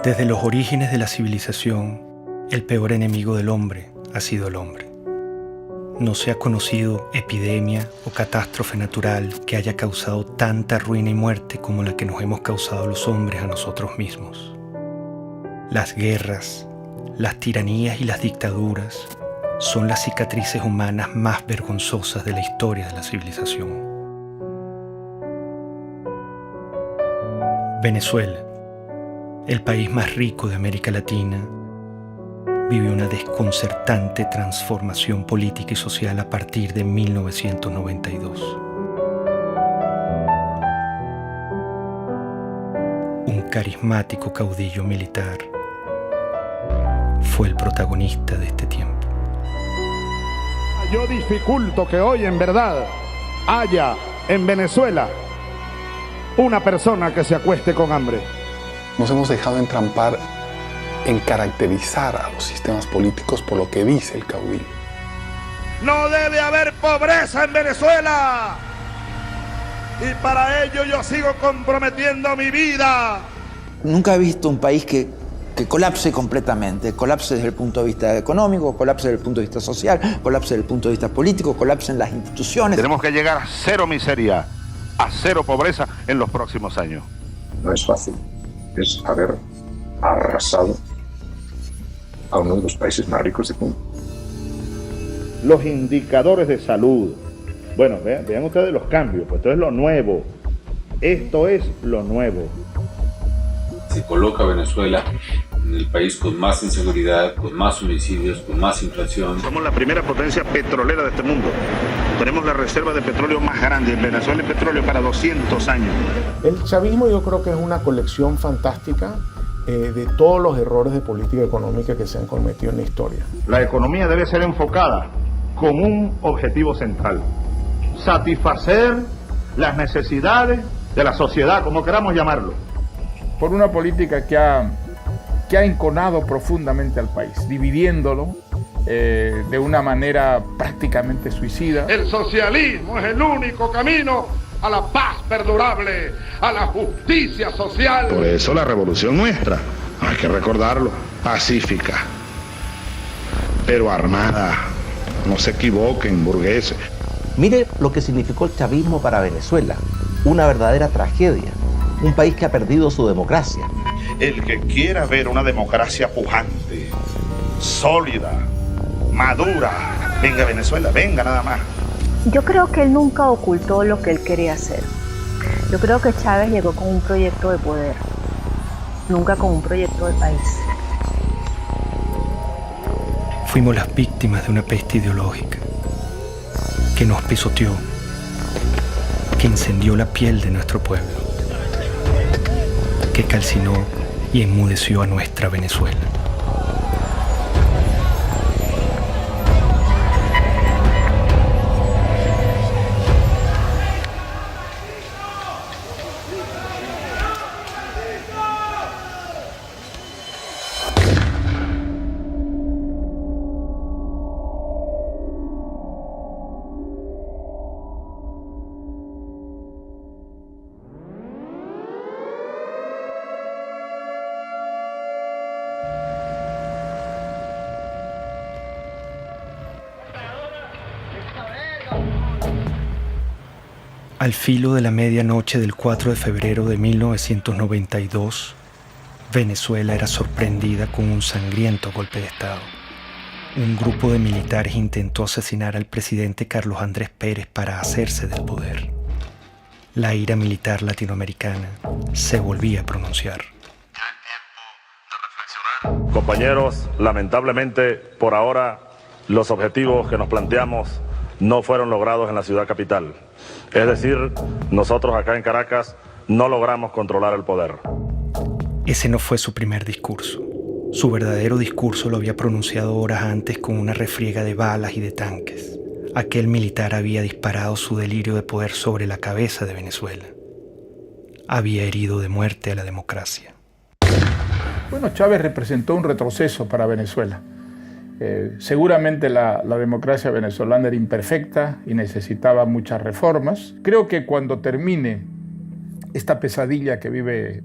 Desde los orígenes de la civilización, el peor enemigo del hombre ha sido el hombre. No se ha conocido epidemia o catástrofe natural que haya causado tanta ruina y muerte como la que nos hemos causado los hombres a nosotros mismos. Las guerras, las tiranías y las dictaduras son las cicatrices humanas más vergonzosas de la historia de la civilización. Venezuela, el país más rico de América Latina, vive una desconcertante transformación política y social a partir de 1992. Un carismático caudillo militar fue el protagonista de este tiempo. Yo dificulto que hoy en verdad haya en Venezuela una persona que se acueste con hambre. Nos hemos dejado entrampar en caracterizar a los sistemas políticos por lo que dice el caudillo. No debe haber pobreza en Venezuela. Y para ello yo sigo comprometiendo mi vida. Nunca he visto un país que colapse completamente. Colapse desde el punto de vista económico, colapse desde el punto de vista social, colapse desde el punto de vista político, colapse en las instituciones. Tenemos que llegar a cero miseria, a cero pobreza en los próximos años. No es fácil. Es haber arrasado a uno de los países más ricos del mundo. Los indicadores de salud. Bueno, vean ustedes los cambios, pues esto es lo nuevo. Esto es lo nuevo. Se coloca a Venezuela en el país con más inseguridad, con más homicidios, con más inflación. Somos la primera potencia petrolera de este mundo. Tenemos la reserva de petróleo más grande. En Venezuela hay petróleo para 200 años. El chavismo yo creo que es una colección fantástica de todos los errores de política económica que se han cometido en la historia. La economía debe ser enfocada con un objetivo central: satisfacer las necesidades de la sociedad, como queramos llamarlo. Por una política que ha enconado profundamente al país, dividiéndolo de una manera prácticamente suicida. El socialismo es el único camino a la paz perdurable, a la justicia social. Por eso la revolución nuestra, hay que recordarlo, pacífica, pero armada. No se equivoquen, burgueses. Mire lo que significó el chavismo para Venezuela. Una verdadera tragedia. Un país que ha perdido su democracia. El que quiera ver una democracia pujante, sólida, madura, venga a Venezuela, venga nada más. Yo creo que él nunca ocultó lo que él quería hacer. Yo creo que Chávez llegó con un proyecto de poder, nunca con un proyecto de país. Fuimos las víctimas de una peste ideológica que nos pisoteó, que incendió la piel de nuestro pueblo, que calcinó y enmudeció a nuestra Venezuela. Al filo de la medianoche del 4 de febrero de 1992, Venezuela era sorprendida con un sangriento golpe de Estado. Un grupo de militares intentó asesinar al presidente Carlos Andrés Pérez para hacerse del poder. La ira militar latinoamericana se volvía a pronunciar. Compañeros, lamentablemente, por ahora, los objetivos que nos planteamos no fueron logrados en la ciudad capital. Es decir, nosotros acá en Caracas no logramos controlar el poder. Ese no fue su primer discurso. Su verdadero discurso lo había pronunciado horas antes con una refriega de balas y de tanques. Aquel militar había disparado su delirio de poder sobre la cabeza de Venezuela. Había herido de muerte a la democracia. Bueno, Chávez representó un retroceso para Venezuela. Seguramente la democracia venezolana era imperfecta y necesitaba muchas reformas. Creo que cuando termine esta pesadilla que vive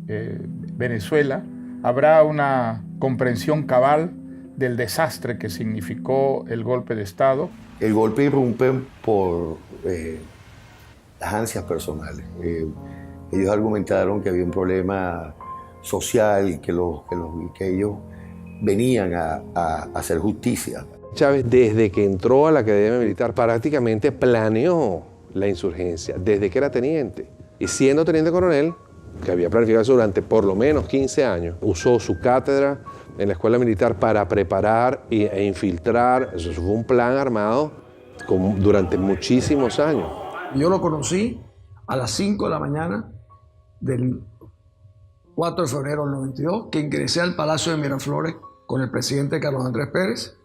Venezuela, habrá una comprensión cabal del desastre que significó el golpe de Estado. El golpe irrumpe por las ansias personales. Ellos argumentaron que había un problema social, que ellos venían a hacer justicia. Chávez, desde que entró a la Academia Militar, prácticamente planeó la insurgencia, desde que era teniente. Y siendo teniente coronel, que había planificado eso durante por lo menos 15 años, usó su cátedra en la escuela militar para preparar e infiltrar. Eso fue un plan armado durante muchísimos años. Yo lo conocí a las 5 de la mañana del 4 de febrero del 92, que ingresé al Palacio de Miraflores con el presidente Carlos Andrés Pérez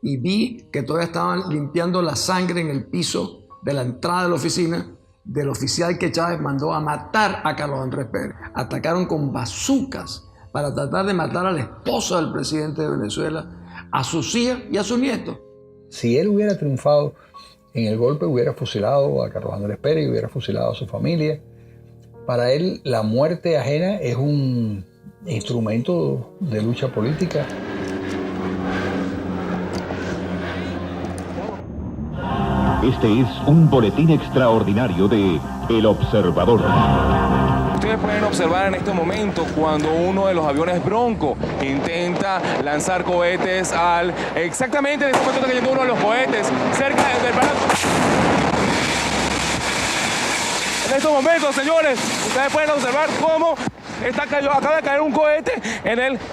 y vi que todavía estaban limpiando la sangre en el piso de la entrada de la oficina del oficial que Chávez mandó a matar a Carlos Andrés Pérez. Atacaron con bazucas para tratar de matar a la esposa del presidente de Venezuela, a sus hijas y a sus nietos. Si él hubiera triunfado en el golpe, hubiera fusilado a Carlos Andrés Pérez y hubiera fusilado a su familia. Para él, la muerte ajena es un instrumento de lucha política. Este es un boletín extraordinario de El Observador. Ustedes pueden observar en este momento cuando uno de los aviones Bronco intenta lanzar cohetes exactamente en este momento está cayendo uno de los cohetes cerca del palacio. En estos momentos, señores, ustedes pueden observar cómo acaba de caer un cohete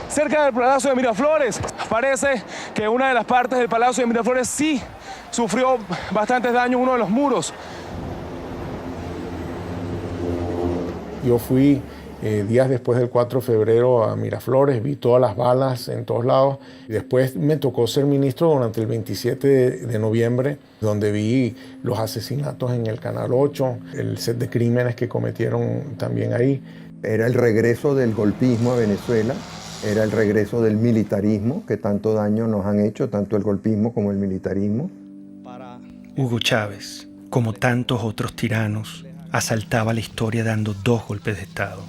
cerca del Palacio de Miraflores. Parece que una de las partes del Palacio de Miraflores sí sufrió bastantes daños, uno de los muros. Yo fui días después del 4 de febrero a Miraflores, vi todas las balas en todos lados. Después me tocó ser ministro durante el 27 de noviembre, donde vi los asesinatos en el Canal 8, el set de crímenes que cometieron también ahí. Era el regreso del golpismo a Venezuela, era el regreso del militarismo, que tanto daño nos han hecho, tanto el golpismo como el militarismo. Hugo Chávez, como tantos otros tiranos, asaltaba la historia dando 2 golpes de Estado.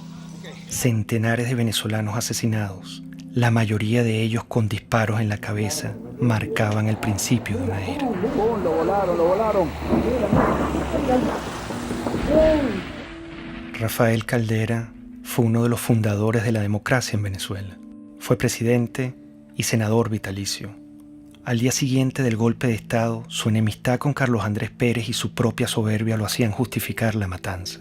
Centenares de venezolanos asesinados, la mayoría de ellos con disparos en la cabeza, marcaban el principio de una era. Lo volaron. Rafael Caldera fue uno de los fundadores de la democracia en Venezuela. Fue presidente y senador vitalicio. Al día siguiente del golpe de Estado, su enemistad con Carlos Andrés Pérez y su propia soberbia lo hacían justificar la matanza.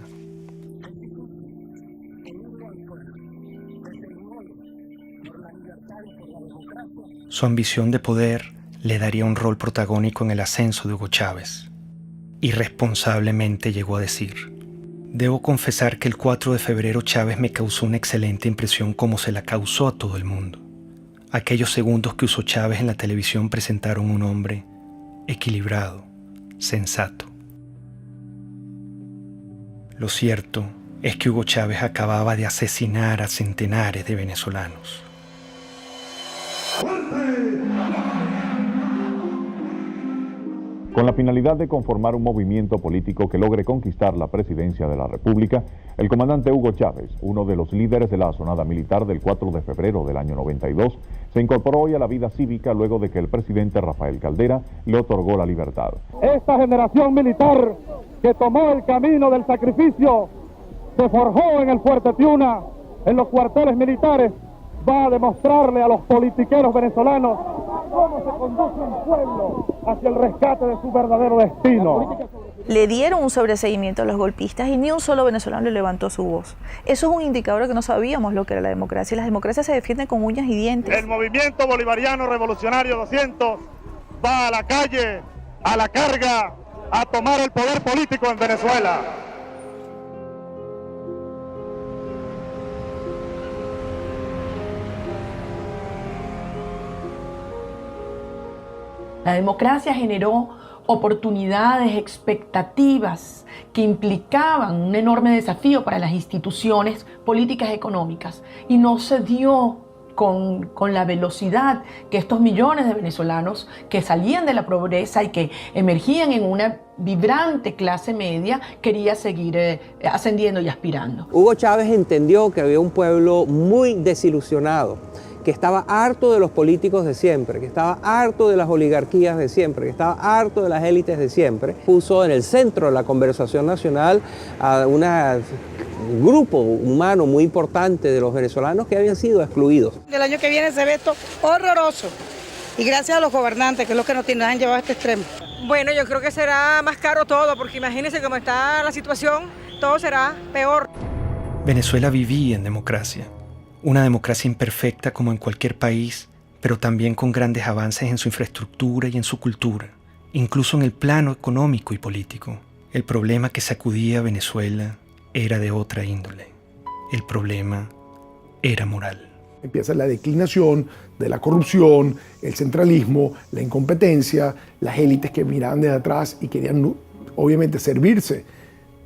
Su ambición de poder le daría un rol protagónico en el ascenso de Hugo Chávez. Irresponsablemente llegó a decir: debo confesar que el 4 de febrero Chávez me causó una excelente impresión como se la causó a todo el mundo. Aquellos segundos que usó Chávez en la televisión presentaron un hombre equilibrado, sensato. Lo cierto es que Hugo Chávez acababa de asesinar a centenares de venezolanos. Con la finalidad de conformar un movimiento político que logre conquistar la presidencia de la República, el comandante Hugo Chávez, uno de los líderes de la asonada militar del 4 de febrero del año 92, se incorporó hoy a la vida cívica luego de que el presidente Rafael Caldera le otorgó la libertad. Esta generación militar que tomó el camino del sacrificio, se forjó en el Fuerte Tiuna, en los cuarteles militares, va a demostrarle a los politiqueros venezolanos cómo se conduce un pueblo hacia el rescate de su verdadero destino. Le dieron un sobreseguimiento a los golpistas y ni un solo venezolano le levantó su voz. Eso es un indicador de que no sabíamos lo que era la democracia. Las democracias se defienden con uñas y dientes. El movimiento bolivariano revolucionario 200 va a la calle, a la carga, a tomar el poder político en Venezuela. La democracia generó oportunidades, expectativas que implicaban un enorme desafío para las instituciones políticas y económicas. Y no se dio con la velocidad que estos millones de venezolanos que salían de la pobreza y que emergían en una vibrante clase media quería seguir ascendiendo y aspirando. Hugo Chávez entendió que había un pueblo muy desilusionado, que estaba harto de los políticos de siempre, que estaba harto de las oligarquías de siempre, que estaba harto de las élites de siempre. Puso en el centro de la conversación nacional a un grupo humano muy importante de los venezolanos que habían sido excluidos. El año que viene se ve esto horroroso y gracias a los gobernantes, que es lo que nos han llevado a este extremo. Bueno, yo creo que será más caro todo, porque imagínense cómo está la situación, todo será peor. Venezuela vivía en democracia. Una democracia imperfecta como en cualquier país, pero también con grandes avances en su infraestructura y en su cultura, incluso en el plano económico y político. El problema que sacudía a Venezuela era de otra índole. El problema era moral. Empieza la declinación de la corrupción, el centralismo, la incompetencia, las élites que miraban desde atrás y querían obviamente servirse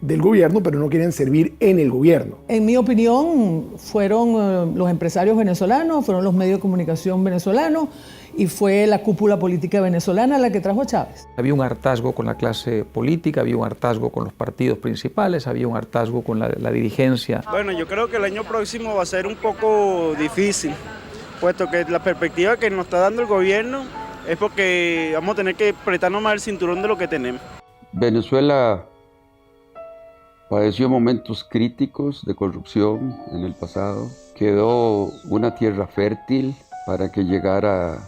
del gobierno, pero no querían servir en el gobierno. En mi opinión, fueron los empresarios venezolanos, fueron los medios de comunicación venezolanos y fue la cúpula política venezolana la que trajo a Chávez. Había un hartazgo con la clase política, había un hartazgo con los partidos principales, había un hartazgo con la dirigencia. Bueno, yo creo que el año próximo va a ser un poco difícil, puesto que la perspectiva que nos está dando el gobierno es porque vamos a tener que apretarnos más el cinturón de lo que tenemos. Venezuela padeció momentos críticos de corrupción en el pasado. Quedó una tierra fértil para que llegara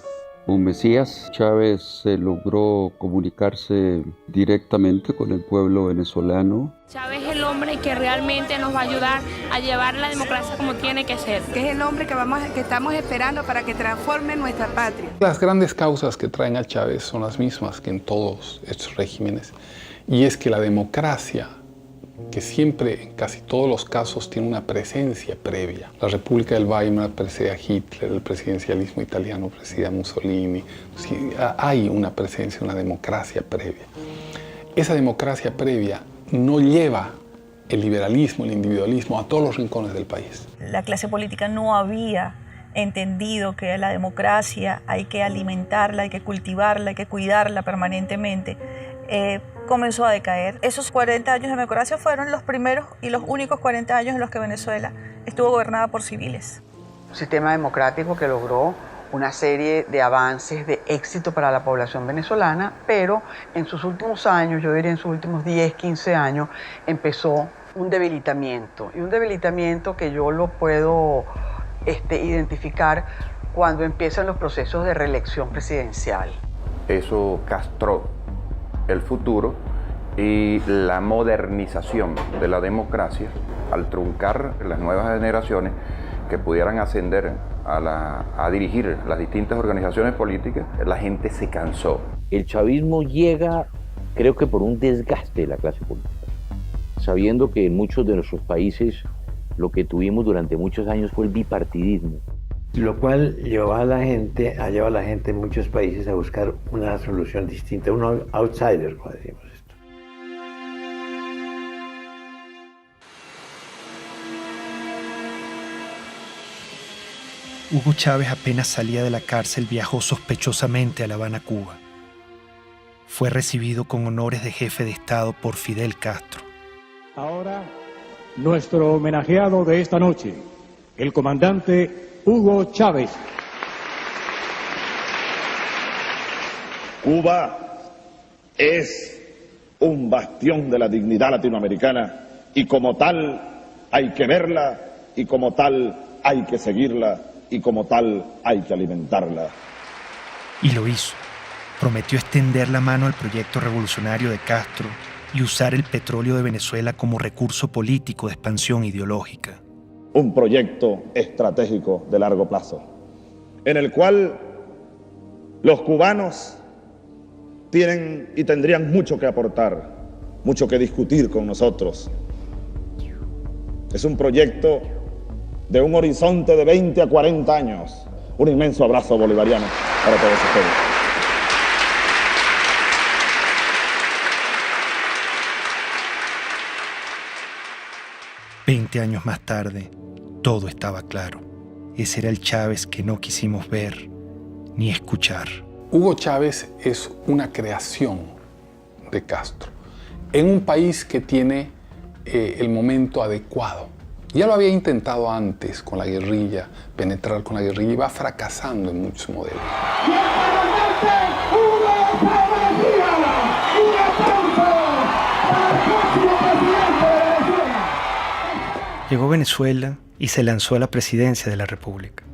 un Mesías. Chávez logró comunicarse directamente con el pueblo venezolano. Chávez es el hombre que realmente nos va a ayudar a llevar la democracia como tiene que ser. Que es el hombre que estamos esperando para que transforme nuestra patria. Las grandes causas que traen a Chávez son las mismas que en todos estos regímenes, y es que la democracia, que siempre, en casi todos los casos, tiene una presencia previa. La República del Weimar precede a Hitler, el presidencialismo italiano precede a Mussolini. Sí, hay una presencia, una democracia previa. Esa democracia previa no lleva el liberalismo, el individualismo a todos los rincones del país. La clase política no había entendido que la democracia hay que alimentarla, hay que cultivarla, hay que cuidarla permanentemente. Comenzó a decaer. Esos 40 años de democracia fueron los primeros y los únicos 40 años en los que Venezuela estuvo gobernada por civiles. Un sistema democrático que logró una serie de avances de éxito para la población venezolana, pero en sus últimos años, yo diría en sus últimos 10, 15 años, empezó un debilitamiento. Y un debilitamiento que yo lo puedo identificar cuando empiezan los procesos de reelección presidencial. Eso castró el futuro y la modernización de la democracia al truncar las nuevas generaciones que pudieran ascender a dirigir las distintas organizaciones políticas. La gente se cansó. El chavismo llega, creo que por un desgaste de la clase política, sabiendo que en muchos de nuestros países lo que tuvimos durante muchos años fue el bipartidismo. Lo cual ha llevado a la gente en muchos países a buscar una solución distinta, un outsider, como decimos esto. Hugo Chávez apenas salía de la cárcel viajó sospechosamente a La Habana, Cuba. Fue recibido con honores de jefe de Estado por Fidel Castro. Ahora, nuestro homenajeado de esta noche, el comandante Hugo Chávez. Cuba es un bastión de la dignidad latinoamericana y como tal hay que verla y como tal hay que seguirla y como tal hay que alimentarla. Y lo hizo. Prometió extender la mano al proyecto revolucionario de Castro y usar el petróleo de Venezuela como recurso político de expansión ideológica. Un proyecto estratégico de largo plazo, en el cual los cubanos tienen y tendrían mucho que aportar, mucho que discutir con nosotros. Es un proyecto de un horizonte de 20 a 40 años. Un inmenso abrazo bolivariano para todos ustedes. 20 años más tarde, todo estaba claro. Ese era el Chávez que no quisimos ver ni escuchar. Hugo Chávez es una creación de Castro en un país que tiene el momento adecuado. Ya lo había intentado antes con la guerrilla, penetrar con la guerrilla, y va fracasando en muchos modelos. Llegó a Venezuela y se lanzó a la presidencia de la República.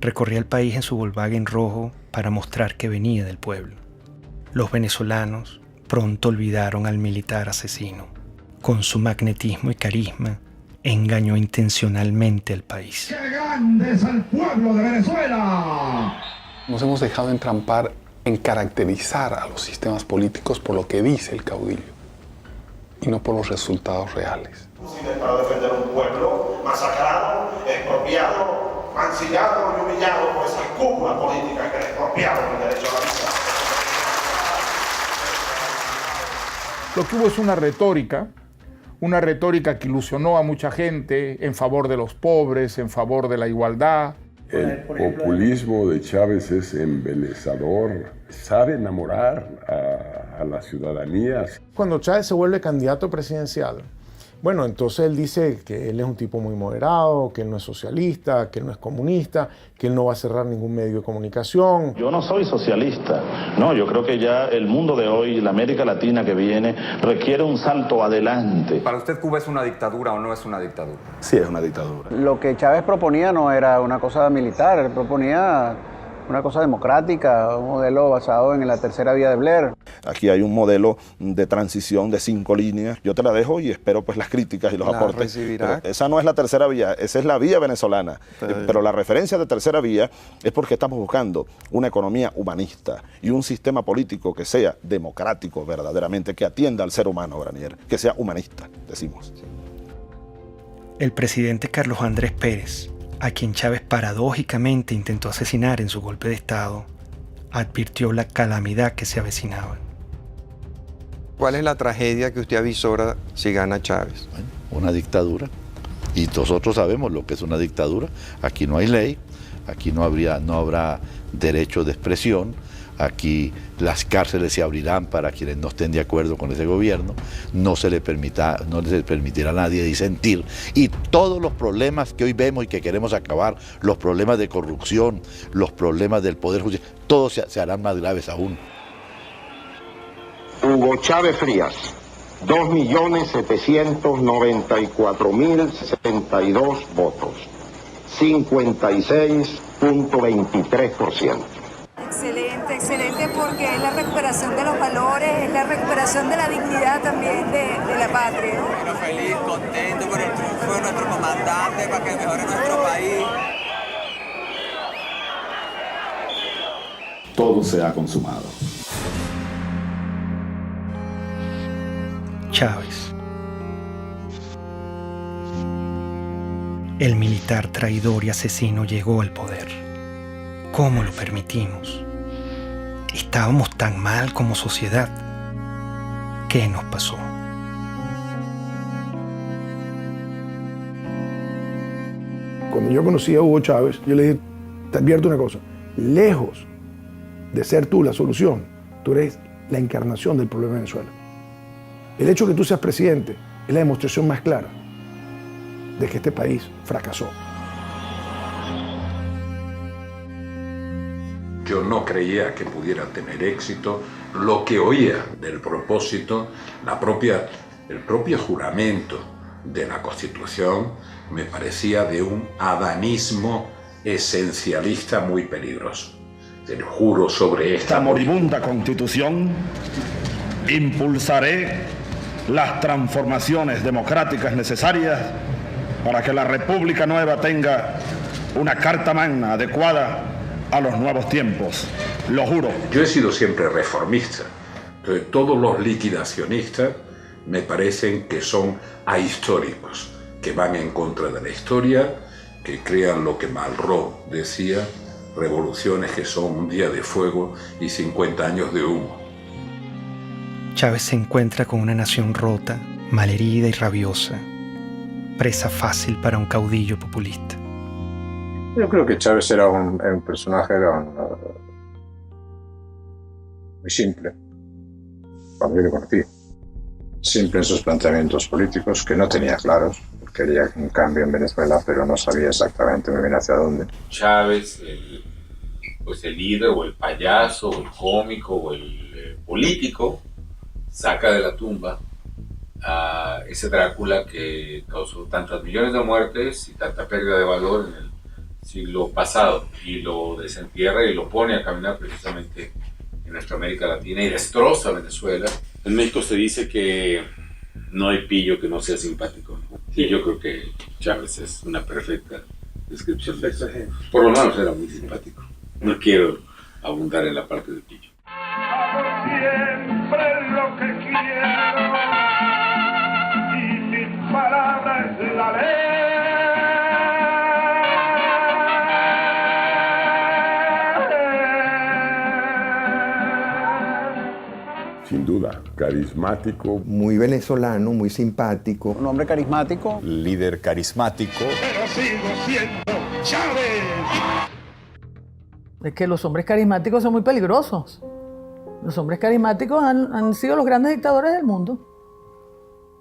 Recorría el país en su Volkswagen rojo para mostrar que venía del pueblo. Los venezolanos pronto olvidaron al militar asesino. Con su magnetismo y carisma, engañó intencionalmente al país. ¡Qué grande es el pueblo de Venezuela! Nos hemos dejado entrampar en caracterizar a los sistemas políticos por lo que dice el caudillo y no por los resultados reales. Para defender un pueblo masacrado, expropiado, mancillado y humillado por esas cúpulas políticas que le expropiaron el derecho a la vida. Lo que hubo es una retórica que ilusionó a mucha gente en favor de los pobres, en favor de la igualdad. El populismo de Chávez es embelezador, sabe enamorar a la ciudadanía. Cuando Chávez se vuelve candidato presidencial, bueno, entonces él dice que él es un tipo muy moderado, que él no es socialista, que él no es comunista, que él no va a cerrar ningún medio de comunicación. Yo no soy socialista, no, yo creo que ya el mundo de hoy, la América Latina que viene, requiere un salto adelante. ¿Para usted Cuba es una dictadura o no es una dictadura? Sí, es una dictadura. Lo que Chávez proponía no era una cosa militar, él proponía una cosa democrática, un modelo basado en la tercera vía de Blair. Aquí hay un modelo de transición de 5 líneas. Yo te la dejo y espero pues las críticas y los aportes. Esa no es la tercera vía, esa es la vía venezolana. Pero la referencia de tercera vía es porque estamos buscando una economía humanista y un sistema político que sea democrático verdaderamente, que atienda al ser humano, Granier, que sea humanista, decimos. El presidente Carlos Andrés Pérez, a quien Chávez paradójicamente intentó asesinar en su golpe de Estado, advirtió la calamidad que se avecinaba. ¿Cuál es la tragedia que usted avisora si gana Chávez? Bueno, una dictadura. Y nosotros sabemos lo que es una dictadura. Aquí no hay ley, aquí no habrá derecho de expresión, aquí las cárceles se abrirán para quienes no estén de acuerdo con ese gobierno, no se le permitirá a nadie disentir, y todos los problemas que hoy vemos y que queremos acabar, los problemas de corrupción, los problemas del poder judicial, todos se harán más graves aún. Hugo Chávez Frías, 2.794.062 votos, 56.23%. Excelente, excelente, porque es la recuperación de los valores, es la recuperación de la dignidad también de la patria. Bueno, feliz, contento por el triunfo de nuestro comandante para que mejore nuestro país. Todo se ha consumado. Chávez. El militar traidor y asesino llegó al poder. ¿Cómo lo permitimos? ¿Estábamos tan mal como sociedad? ¿Qué nos pasó? Cuando yo conocí a Hugo Chávez, yo le dije, te advierto una cosa, lejos de ser tú la solución, tú eres la encarnación del problema de Venezuela. El hecho de que tú seas presidente es la demostración más clara de que este país fracasó. Yo no creía que pudiera tener éxito. Lo que oía del propósito, el propio juramento de la Constitución, me parecía de un adanismo esencialista muy peligroso. Te lo juro sobre esta moribunda Constitución, impulsaré las transformaciones democráticas necesarias para que la República Nueva tenga una carta magna adecuada a los nuevos tiempos, lo juro. Yo he sido siempre reformista. Entonces, todos los liquidacionistas me parecen que son ahistóricos, que van en contra de la historia, que crean lo que Malraux decía, revoluciones que son un día de fuego y 50 años de humo. Chávez se encuentra con una nación rota, malherida y rabiosa, presa fácil para un caudillo populista. Yo creo que Chávez era un personaje muy simple, cuando yo lo conocí. Simple en sus planteamientos políticos, que no tenía claros. Quería un cambio en Venezuela, pero no sabía exactamente muy bien hacia dónde. Chávez, el líder o el payaso o el cómico o el político, saca de la tumba a ese Drácula que causó tantas millones de muertes y tanta pérdida de valor en el siglo pasado, y lo desentierra y lo pone a caminar precisamente en nuestra América Latina y destroza Venezuela. En México se dice que no hay pillo que no sea simpático, ¿no? Y yo creo que Chávez es una perfecta descripción de eso. Por lo menos era muy simpático. No quiero abundar en la parte del pillo. Siempre lo que quiero y mi palabra es la ley. Sin duda, carismático. Muy venezolano, muy simpático. Un hombre carismático. Líder carismático. Pero sigo siendo Chávez. Es que los hombres carismáticos son muy peligrosos. Los hombres carismáticos han sido los grandes dictadores del mundo.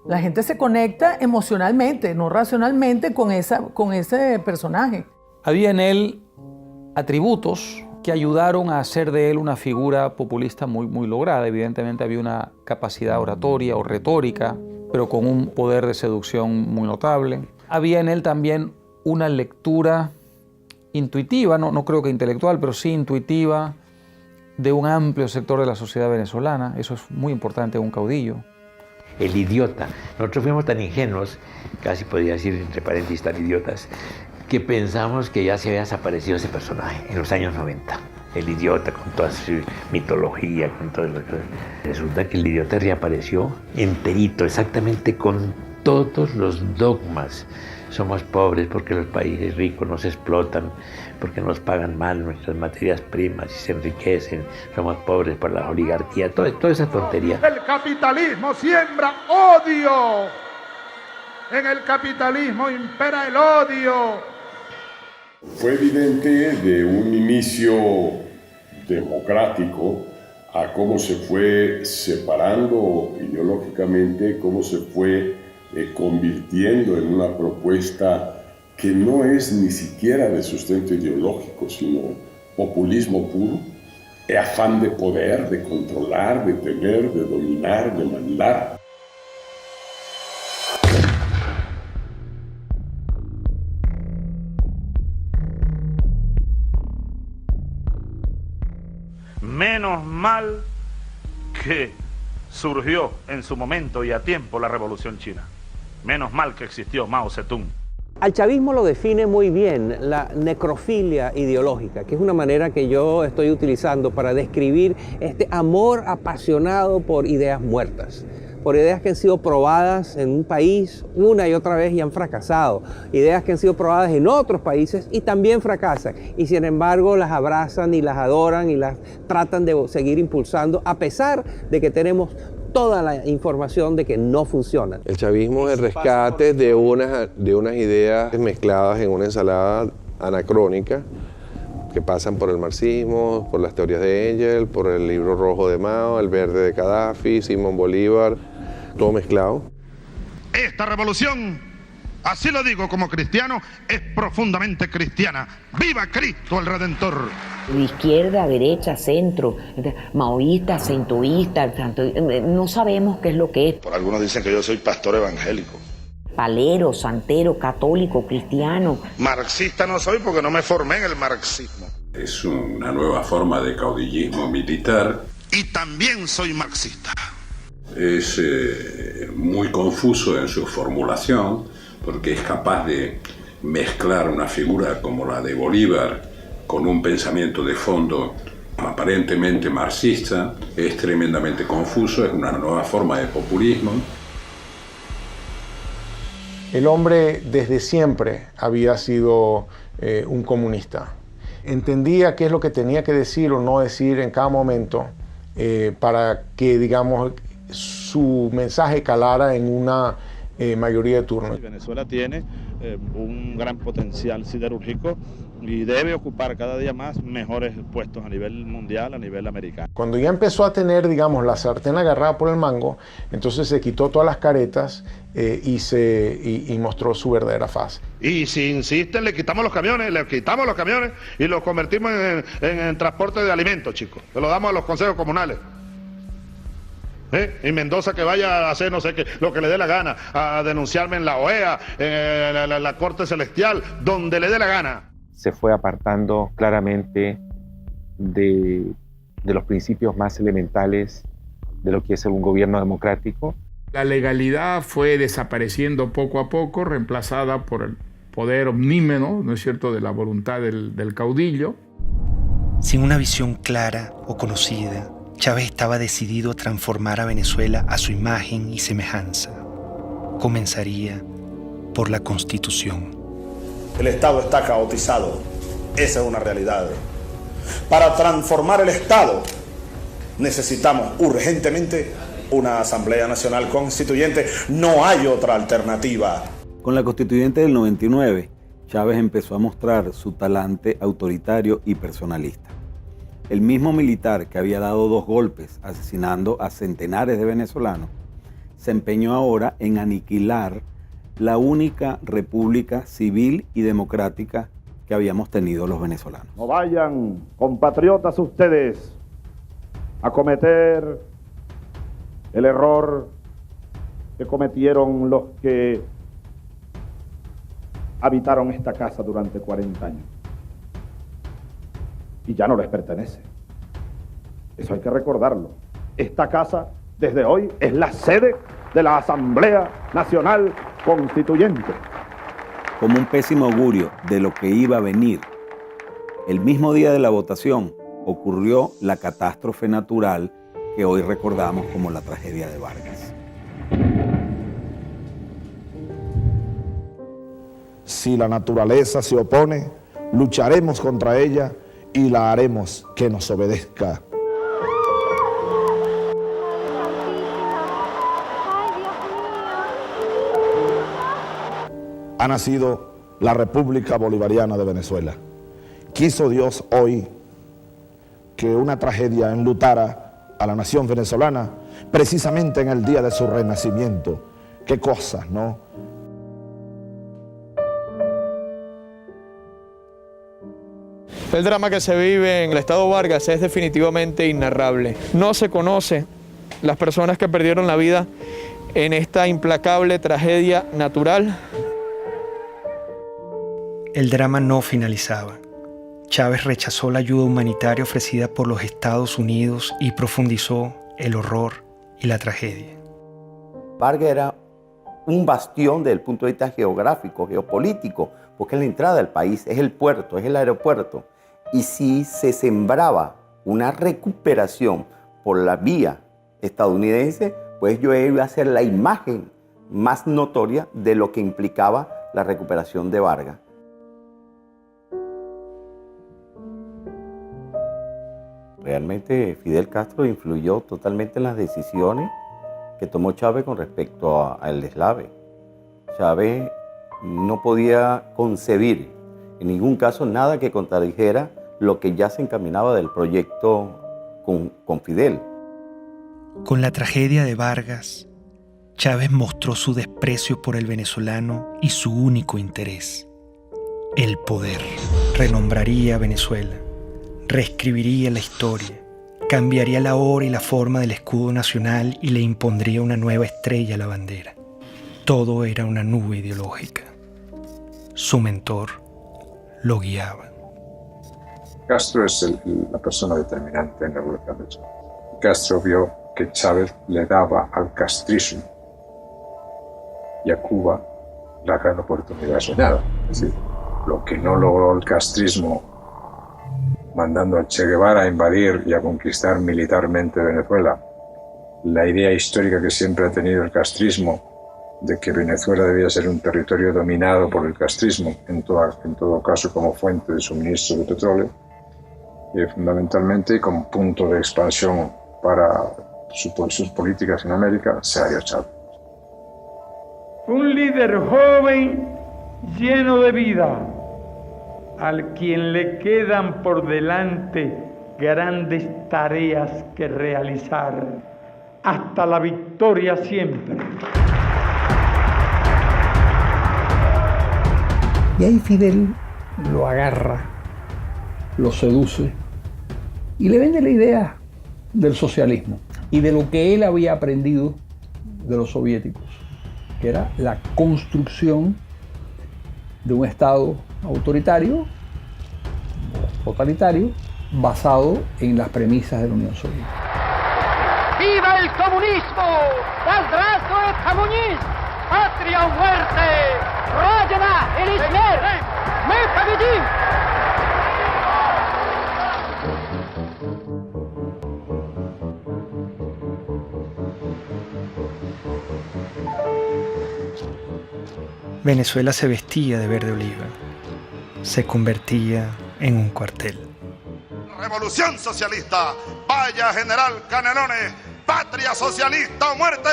La gente se conecta emocionalmente, no racionalmente, con ese personaje. Había en él atributos que ayudaron a hacer de él una figura populista muy lograda. Evidentemente había una capacidad oratoria o retórica, pero con un poder de seducción muy notable. Había en él también una lectura intuitiva, no creo que intelectual, pero sí intuitiva, de un amplio sector de la sociedad venezolana. Eso es muy importante en un caudillo. El idiota. Nosotros fuimos tan ingenuos, casi podría decir entre paréntesis tan idiotas, que pensamos que ya se había desaparecido ese personaje en los años 90. El idiota con toda su mitología, con todo lo que... Resulta que el idiota reapareció enterito, exactamente con todos los dogmas. Somos pobres porque los países ricos nos explotan, porque nos pagan mal nuestras materias primas y se enriquecen. Somos pobres por la oligarquía, toda esa tontería. El capitalismo siembra odio. En el capitalismo impera el odio. Fue evidente de un inicio democrático a cómo se fue separando ideológicamente, cómo se fue convirtiendo en una propuesta que no es ni siquiera de sustento ideológico, sino populismo puro, afán de poder, de controlar, de tener, de dominar, de mandar. Menos mal que surgió en su momento y a tiempo la Revolución China. Menos mal que existió Mao Zedong. Al chavismo lo define muy bien la necrofilia ideológica, que es una manera que yo estoy utilizando para describir este amor apasionado por ideas muertas, por ideas que han sido probadas en un país una y otra vez y han fracasado, ideas que han sido probadas en otros países y también fracasan, y sin embargo las abrazan y las adoran y las tratan de seguir impulsando a pesar de que tenemos toda la información de que no funcionan. El chavismo es el rescate de unas ideas mezcladas en una ensalada anacrónica que pasan por el marxismo, por las teorías de Engels, por el libro rojo de Mao, el verde de Gaddafi, Simón Bolívar, todo mezclado. Esta revolución, así lo digo como cristiano, es profundamente cristiana. ¡Viva Cristo el Redentor! De izquierda, derecha, centro, maoísta, centroísta, no sabemos qué es lo que es. Por algunos dicen que yo soy pastor evangélico. Palero, santero, católico, cristiano. Marxista no soy porque no me formé en el marxismo. Es una nueva forma de caudillismo militar. Y también soy marxista. Es muy confuso en su formulación porque es capaz de mezclar una figura como la de Bolívar con un pensamiento de fondo aparentemente marxista. Es tremendamente confuso, es una nueva forma de populismo. El hombre desde siempre había sido un comunista. Entendía qué es lo que tenía que decir o no decir en cada momento para que, digamos, su mensaje calara en una mayoría de turnos. Venezuela tiene un gran potencial siderúrgico y debe ocupar cada día más mejores puestos a nivel mundial, a nivel americano. Cuando ya empezó a tener, digamos, la sartén agarrada por el mango, entonces se quitó todas las caretas y mostró su verdadera faz. Y si insisten, le quitamos los camiones y los convertimos en transporte de alimentos, chicos. Se lo damos a los consejos comunales. Y Mendoza que vaya a hacer no sé qué, lo que le dé la gana, a denunciarme en la OEA, en la Corte Celestial, donde le dé la gana. Se fue apartando claramente de los principios más elementales de lo que es un gobierno democrático. La legalidad fue desapareciendo poco a poco, reemplazada por el poder omnímodo, ¿no es cierto?, de la voluntad del caudillo. Sin una visión clara o conocida, Chávez estaba decidido a transformar a Venezuela a su imagen y semejanza. Comenzaría por la Constitución. El Estado está caotizado. Esa es una realidad. Para transformar el Estado necesitamos urgentemente una Asamblea Nacional Constituyente. No hay otra alternativa. Con la Constituyente del 99, Chávez empezó a mostrar su talante autoritario y personalista. El mismo militar que había dado 2 golpes asesinando a centenares de venezolanos, se empeñó ahora en aniquilar la única república civil y democrática que habíamos tenido los venezolanos. No vayan, compatriotas, ustedes a cometer el error que cometieron los que habitaron esta casa durante 40 años. Y ya no les pertenece. Eso hay que recordarlo. Esta casa, desde hoy, es la sede de la Asamblea Nacional Constituyente. Como un pésimo augurio de lo que iba a venir, el mismo día de la votación ocurrió la catástrofe natural que hoy recordamos como la tragedia de Vargas. Si la naturaleza se opone, lucharemos contra ella y la haremos que nos obedezca. Ha nacido la República Bolivariana de Venezuela. Quiso Dios hoy que una tragedia enlutara a la nación venezolana precisamente en el día de su renacimiento. Qué cosas, ¿no? El drama que se vive en el estado Vargas es definitivamente inarrable. No se conoce las personas que perdieron la vida en esta implacable tragedia natural. El drama no finalizaba. Chávez rechazó la ayuda humanitaria ofrecida por los Estados Unidos y profundizó el horror y la tragedia. Vargas era un bastión desde el punto de vista geográfico, geopolítico, porque es la entrada del país, es el puerto, es el aeropuerto. Y si se sembraba una recuperación por la vía estadounidense, pues yo iba a ser la imagen más notoria de lo que implicaba la recuperación de Vargas. Realmente Fidel Castro influyó totalmente en las decisiones que tomó Chávez con respecto al deslave. Chávez no podía concebir en ningún caso nada que contradijera lo que ya se encaminaba del proyecto con Fidel. Con la tragedia de Vargas, Chávez mostró su desprecio por el venezolano y su único interés, el poder. Renombraría a Venezuela, reescribiría la historia, cambiaría la hora y la forma del escudo nacional y le impondría una nueva estrella a la bandera. Todo era una nube ideológica. Su mentor lo guiaba. Castro es la persona determinante en la evolución de Chávez. Castro vio que Chávez le daba al castrismo y a Cuba la gran oportunidad soñada. Es decir, lo que no logró el castrismo mandando a Che Guevara a invadir y a conquistar militarmente Venezuela, la idea histórica que siempre ha tenido el castrismo de que Venezuela debía ser un territorio dominado por el castrismo, en todo caso como fuente de suministro de petróleo, fundamentalmente y como punto de expansión para sus políticas en América, se dio Chávez. Un líder joven lleno de vida, al quien le quedan por delante grandes tareas que realizar, hasta la victoria siempre. Y ahí Fidel lo agarra, lo seduce y le vende la idea del socialismo y de lo que él había aprendido de los soviéticos, que era la construcción de un Estado autoritario, totalitario, basado en las premisas de la Unión Soviética. ¡Viva el comunismo! ¡Здравствует коммунизм! ¡Patria o muerte! ¡Родина или смерть! ¡Мы победим! Venezuela se vestía de verde oliva, se convertía en un cuartel. Revolución socialista, vaya General Canelones, patria socialista o muerte.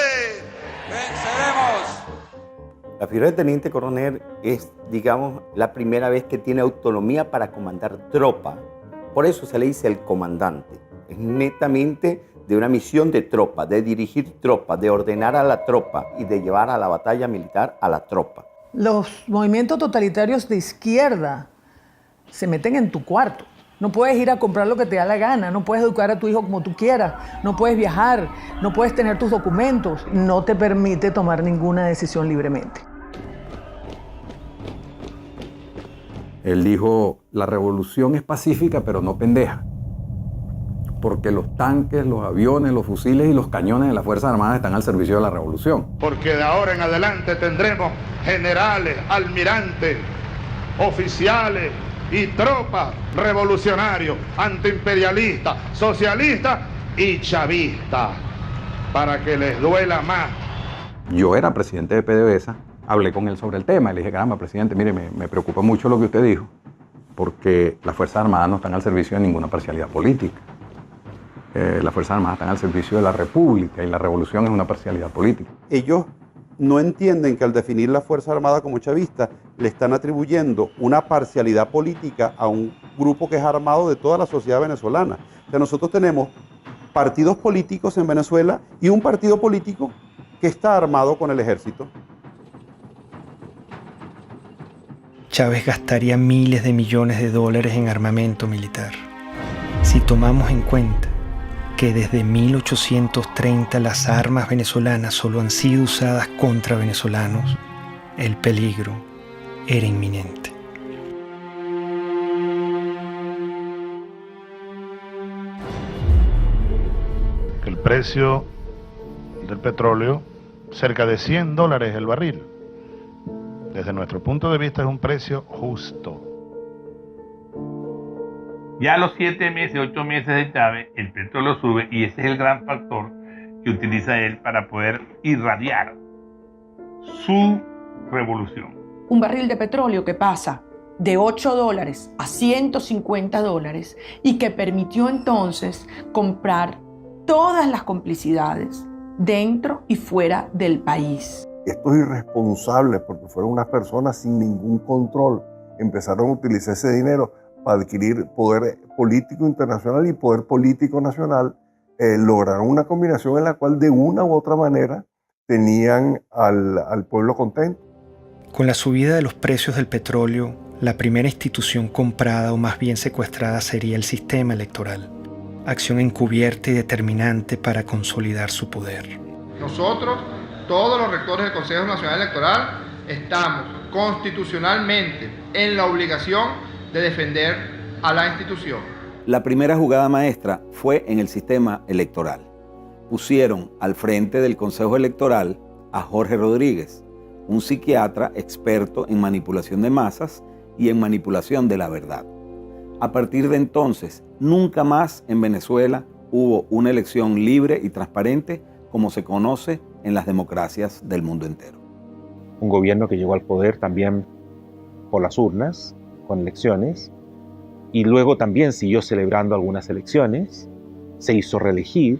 ¡Venceremos! La figura de teniente coronel es, digamos, la primera vez que tiene autonomía para comandar tropa. Por eso se le dice el comandante. Es netamente de una misión de tropa, de dirigir tropa, de ordenar a la tropa y de llevar a la batalla militar a la tropa. Los movimientos totalitarios de izquierda se meten en tu cuarto. No puedes ir a comprar lo que te da la gana, no puedes educar a tu hijo como tú quieras, no puedes viajar, no puedes tener tus documentos, no te permite tomar ninguna decisión libremente. Él dijo, la revolución es pacífica pero no pendeja, porque los tanques, los aviones, los fusiles y los cañones de las Fuerzas Armadas están al servicio de la revolución. Porque de ahora en adelante tendremos generales, almirantes, oficiales y tropas revolucionarios, antiimperialistas, socialistas y chavistas, para que les duela más. Yo era presidente de PDVSA, hablé con él sobre el tema y le dije, caramba, presidente, mire, me preocupa mucho lo que usted dijo, porque las Fuerzas Armadas no están al servicio de ninguna parcialidad política. Las Fuerzas Armadas están al servicio de la República y la revolución es una parcialidad política. Ellos no entienden que al definir la Fuerza Armada como chavista le están atribuyendo una parcialidad política a un grupo que es armado de toda la sociedad venezolana. O sea, nosotros tenemos partidos políticos en Venezuela y un partido político que está armado con el ejército. Chávez gastaría miles de millones de dólares en armamento militar. Si tomamos en cuenta que desde 1830 las armas venezolanas solo han sido usadas contra venezolanos, el peligro era inminente. El precio del petróleo, cerca de $100 el barril. Desde nuestro punto de vista es un precio justo. Ya a los 7 meses, 8 meses de Chávez, el petróleo sube y ese es el gran factor que utiliza él para poder irradiar su revolución. Un barril de petróleo que pasa de $8 a $150 y que permitió entonces comprar todas las complicidades dentro y fuera del país. Estos irresponsables, porque fueron unas personas sin ningún control, empezaron a utilizar ese dinero para adquirir poder político internacional y poder político nacional, lograron una combinación en la cual de una u otra manera tenían al pueblo contento. Con la subida de los precios del petróleo, la primera institución comprada o más bien secuestrada sería el sistema electoral, acción encubierta y determinante para consolidar su poder. Nosotros, todos los rectores del Consejo Nacional Electoral, estamos constitucionalmente en la obligación de defender a la institución. La primera jugada maestra fue en el sistema electoral. Pusieron al frente del Consejo Electoral a Jorge Rodríguez, un psiquiatra experto en manipulación de masas y en manipulación de la verdad. A partir de entonces, nunca más en Venezuela hubo una elección libre y transparente como se conoce en las democracias del mundo entero. Un gobierno que llegó al poder también por las urnas, con elecciones, y luego también siguió celebrando algunas elecciones, se hizo reelegir,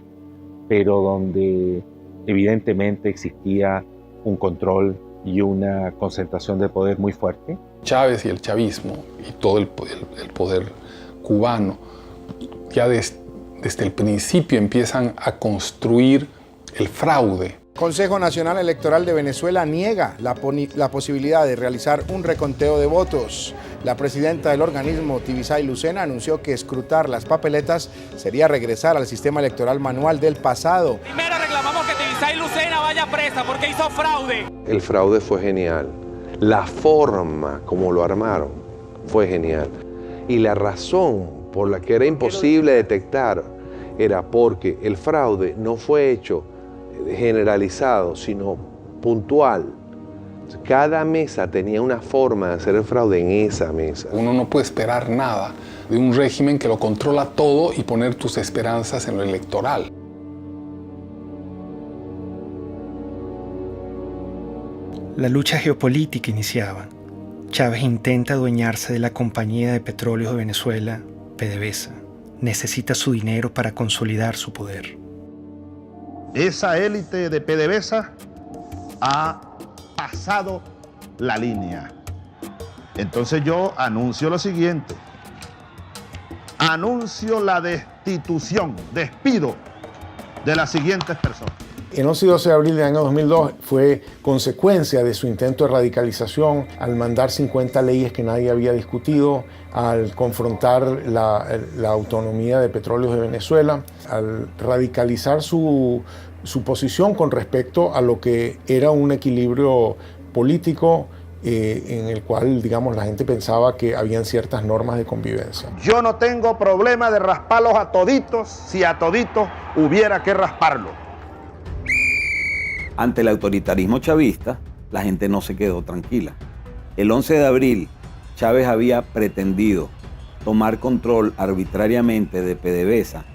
pero donde evidentemente existía un control y una concentración de poder muy fuerte. Chávez y el chavismo y todo el poder cubano ya desde el principio empiezan a construir el fraude. Consejo Nacional Electoral de Venezuela niega la posibilidad de realizar un reconteo de votos. La presidenta del organismo, Tibisay Lucena, anunció que escrutar las papeletas sería regresar al sistema electoral manual del pasado. Primero reclamamos que Tibisay Lucena vaya presa porque hizo fraude. El fraude fue genial. La forma como lo armaron fue genial. Y la razón por la que era imposible detectar era porque el fraude no fue hecho generalizado, sino puntual. Cada mesa tenía una forma de hacer el fraude en esa mesa. Uno no puede esperar nada de un régimen que lo controla todo y poner tus esperanzas en lo electoral. La lucha geopolítica iniciaba. Chávez intenta adueñarse de la Compañía de Petróleos de Venezuela, PDVSA. Necesita su dinero para consolidar su poder. Esa élite de PDVSA ha pasado la línea. Entonces yo anuncio lo siguiente. Anuncio la destitución, despido de las siguientes personas. El 11 y 12 de abril del año 2002 fue consecuencia de su intento de radicalización al mandar 50 leyes que nadie había discutido, al confrontar la autonomía de Petróleos de Venezuela, al radicalizar su posición con respecto a lo que era un equilibrio político en el cual, digamos, la gente pensaba que habían ciertas normas de convivencia. Yo no tengo problema de rasparlos a toditos si a toditos hubiera que rasparlo. Ante el autoritarismo chavista, la gente no se quedó tranquila. El 11 de abril, Chávez había pretendido tomar control arbitrariamente de PDVSA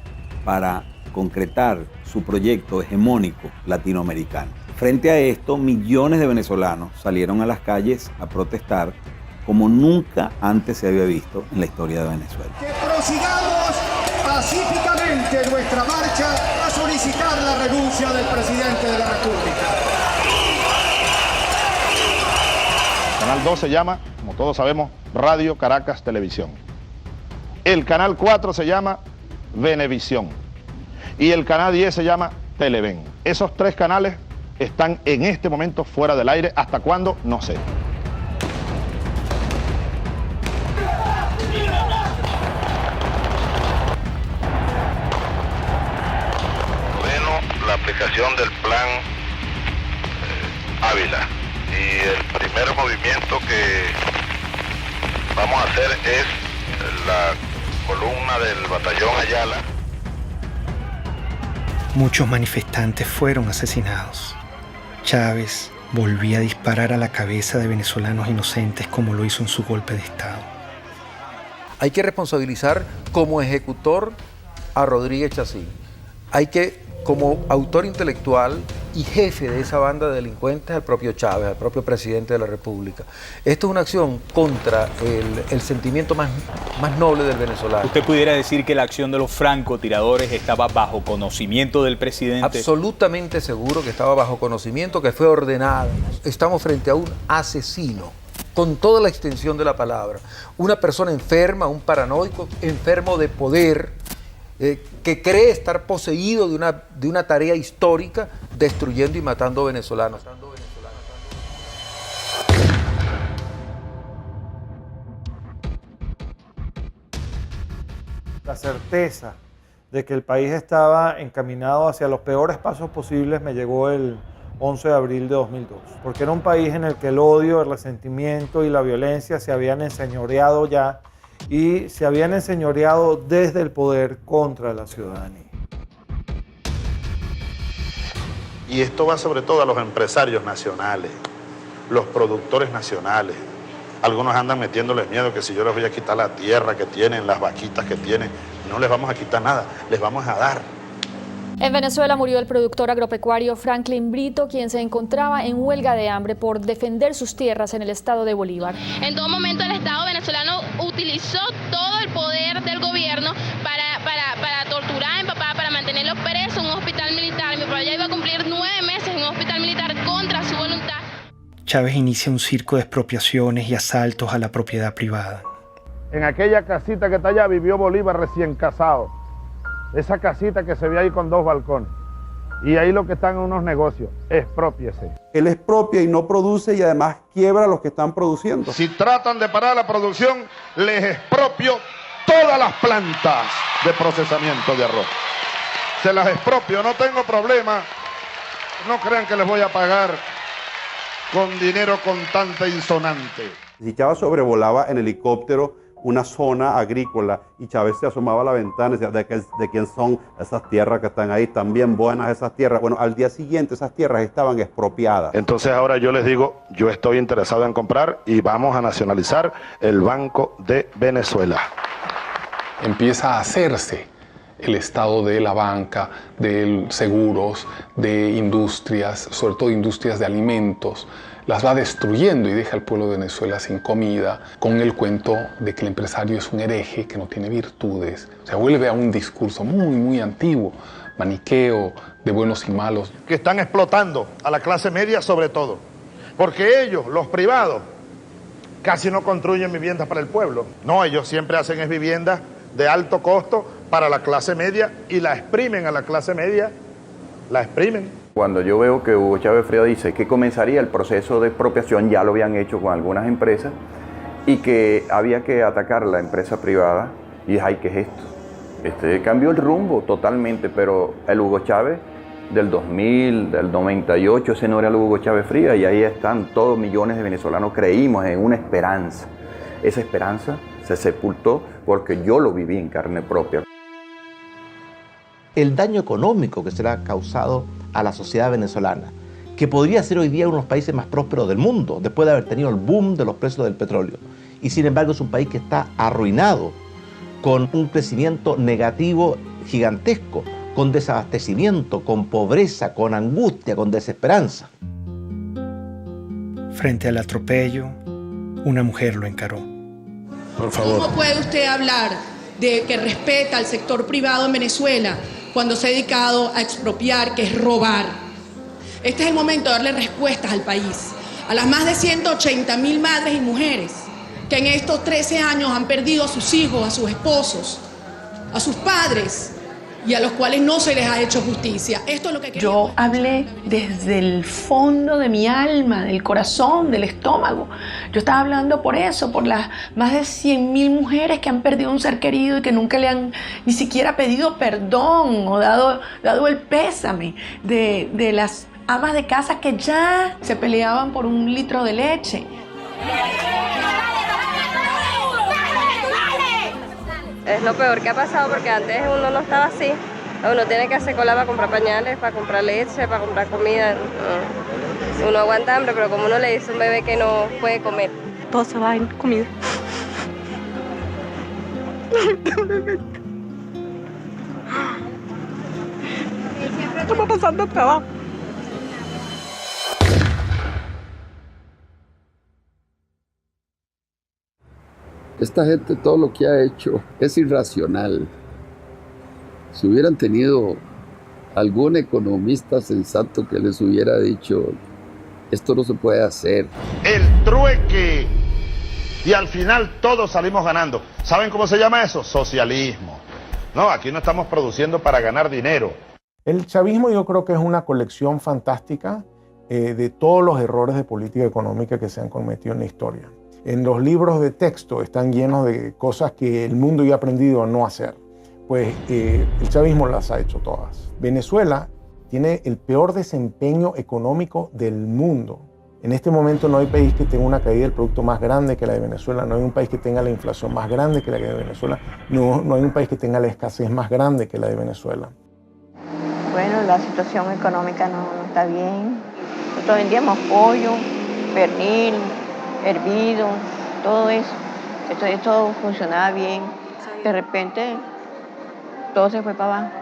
para concretar su proyecto hegemónico latinoamericano. Frente a esto, millones de venezolanos salieron a las calles a protestar como nunca antes se había visto en la historia de Venezuela. Que prosigamos pacíficamente nuestra marcha a solicitar la renuncia del presidente de la República. Canal 2 se llama, como todos sabemos, Radio Caracas Televisión. El canal 4 se llama Venevisión. Y el canal 10 se llama Televen. Esos tres canales están en este momento fuera del aire. ¿Hasta cuándo? No sé. La aplicación del plan Ávila, y el primer movimiento que vamos a hacer es la columna del batallón Ayala. Muchos manifestantes fueron asesinados. Chávez volvía a disparar a la cabeza de venezolanos inocentes como lo hizo en su golpe de Estado. Hay que responsabilizar como ejecutor a Rodríguez Chacín. Hay que, como autor intelectual y jefe de esa banda de delincuentes, al propio Chávez, al propio presidente de la República. Esto es una acción contra el sentimiento más noble del venezolano. ¿Usted pudiera decir que la acción de los francotiradores estaba bajo conocimiento del presidente? Absolutamente seguro que estaba bajo conocimiento, que fue ordenada. Estamos frente a un asesino, con toda la extensión de la palabra. Una persona enferma, un paranoico, enfermo de poder, que cree estar poseído de una tarea histórica, destruyendo y matando venezolanos. La certeza de que el país estaba encaminado hacia los peores pasos posibles me llegó el 11 de abril de 2002, porque era un país en el que el odio, el resentimiento y la violencia se habían enseñoreado ya, y se habían enseñoreado desde el poder contra la ciudadanía. Y esto va sobre todo a los empresarios nacionales, los productores nacionales. Algunos andan metiéndoles miedo que si yo les voy a quitar la tierra que tienen, las vaquitas que tienen, no les vamos a quitar nada, les vamos a dar. En Venezuela murió el productor agropecuario Franklin Brito, quien se encontraba en huelga de hambre por defender sus tierras en el estado de Bolívar. En todo momento el Estado venezolano utilizó todo el poder del gobierno para torturar a mi papá, para mantenerlo preso en un hospital militar. Mi papá ya iba a cumplir 9 meses en un hospital militar contra su voluntad. Chávez inicia un circo de expropiaciones y asaltos a la propiedad privada. En aquella casita que está allá vivió Bolívar recién casado. Esa casita que se ve ahí con 2 balcones. Y ahí lo que están en unos negocios, exprópiese. Él expropia y no produce y además quiebra a los que están produciendo. Si tratan de parar la producción, les expropio todas las plantas de procesamiento de arroz. Se las expropio, no tengo problema. No crean que les voy a pagar con dinero contante insonante. Si Chávez sobrevolaba en helicóptero una zona agrícola y Chávez se asomaba a la ventana y decía, ¿de quién son esas tierras que están ahí? Están bien buenas esas tierras. Bueno, al día siguiente esas tierras estaban expropiadas. Entonces ahora yo les digo, yo estoy interesado en comprar y vamos a nacionalizar el Banco de Venezuela. Empieza a hacerse el estado de la banca, de seguros, de industrias, sobre todo industrias de alimentos. Las va destruyendo y deja al pueblo de Venezuela sin comida, con el cuento de que el empresario es un hereje que no tiene virtudes. O sea, vuelve a un discurso muy antiguo, maniqueo, de buenos y malos. Que están explotando a la clase media sobre todo, porque ellos, los privados, casi no construyen viviendas para el pueblo. No, ellos siempre hacen es viviendas de alto costo para la clase media y la exprimen a la clase media, la exprimen. Cuando yo veo que Hugo Chávez Frías dice que comenzaría el proceso de expropiación, ya lo habían hecho con algunas empresas, y que había que atacar la empresa privada, y dije, ay, ¿qué es esto? Cambió el rumbo totalmente, pero el Hugo Chávez del 2000, del 98, ese no era el Hugo Chávez Frías, y ahí están todos millones de venezolanos, creímos en una esperanza. Esa esperanza se sepultó porque yo lo viví en carne propia. El daño económico que se le ha causado a la sociedad venezolana, que podría ser hoy día uno de los países más prósperos del mundo, después de haber tenido el boom de los precios del petróleo. Y sin embargo es un país que está arruinado, con un crecimiento negativo gigantesco, con desabastecimiento, con pobreza, con angustia, con desesperanza. Frente al atropello, una mujer lo encaró. Por favor. ¿Cómo puede usted hablar de que respeta al sector privado en Venezuela cuando se ha dedicado a expropiar, que es robar? Este es el momento de darle respuestas al país, a las más de 180.000 madres y mujeres que en estos 13 años han perdido a sus hijos, a sus esposos, a sus padres, y a los cuales no se les ha hecho justicia. Esto es lo que yo hablé desde el fondo de mi alma, del corazón, del estómago. Yo estaba hablando por eso, por las más de 100.000 mujeres que han perdido un ser querido y que nunca le han ni siquiera pedido perdón o dado el pésame, de las amas de casa que ya se peleaban por un litro de leche. Es lo peor que ha pasado porque antes uno no estaba así. Uno tiene que hacer cola para comprar pañales, para comprar leche, para comprar comida. Uno aguanta hambre, pero como uno le dice a un bebé que no puede comer. Todo se va en comida. Estamos pasando trabajo. Esta gente todo lo que ha hecho es irracional. Si hubieran tenido algún economista sensato que les hubiera dicho, esto no se puede hacer. El trueque. Y al final todos salimos ganando. ¿Saben cómo se llama eso? Socialismo. No, aquí no estamos produciendo para ganar dinero. El chavismo yo creo que es una colección fantástica de todos los errores de política económica que se han cometido en la historia. En los libros de texto están llenos de cosas que el mundo ya ha aprendido a no hacer. Pues el chavismo las ha hecho todas. Venezuela tiene el peor desempeño económico del mundo. En este momento no hay país que tenga una caída del producto más grande que la de Venezuela, no hay un país que tenga la inflación más grande que la de Venezuela, no hay un país que tenga la escasez más grande que la de Venezuela. Bueno, la situación económica no está bien. Nosotros vendíamos pollo, pernil, hervido, todo eso. Esto funcionaba bien. De repente, todo se fue para abajo.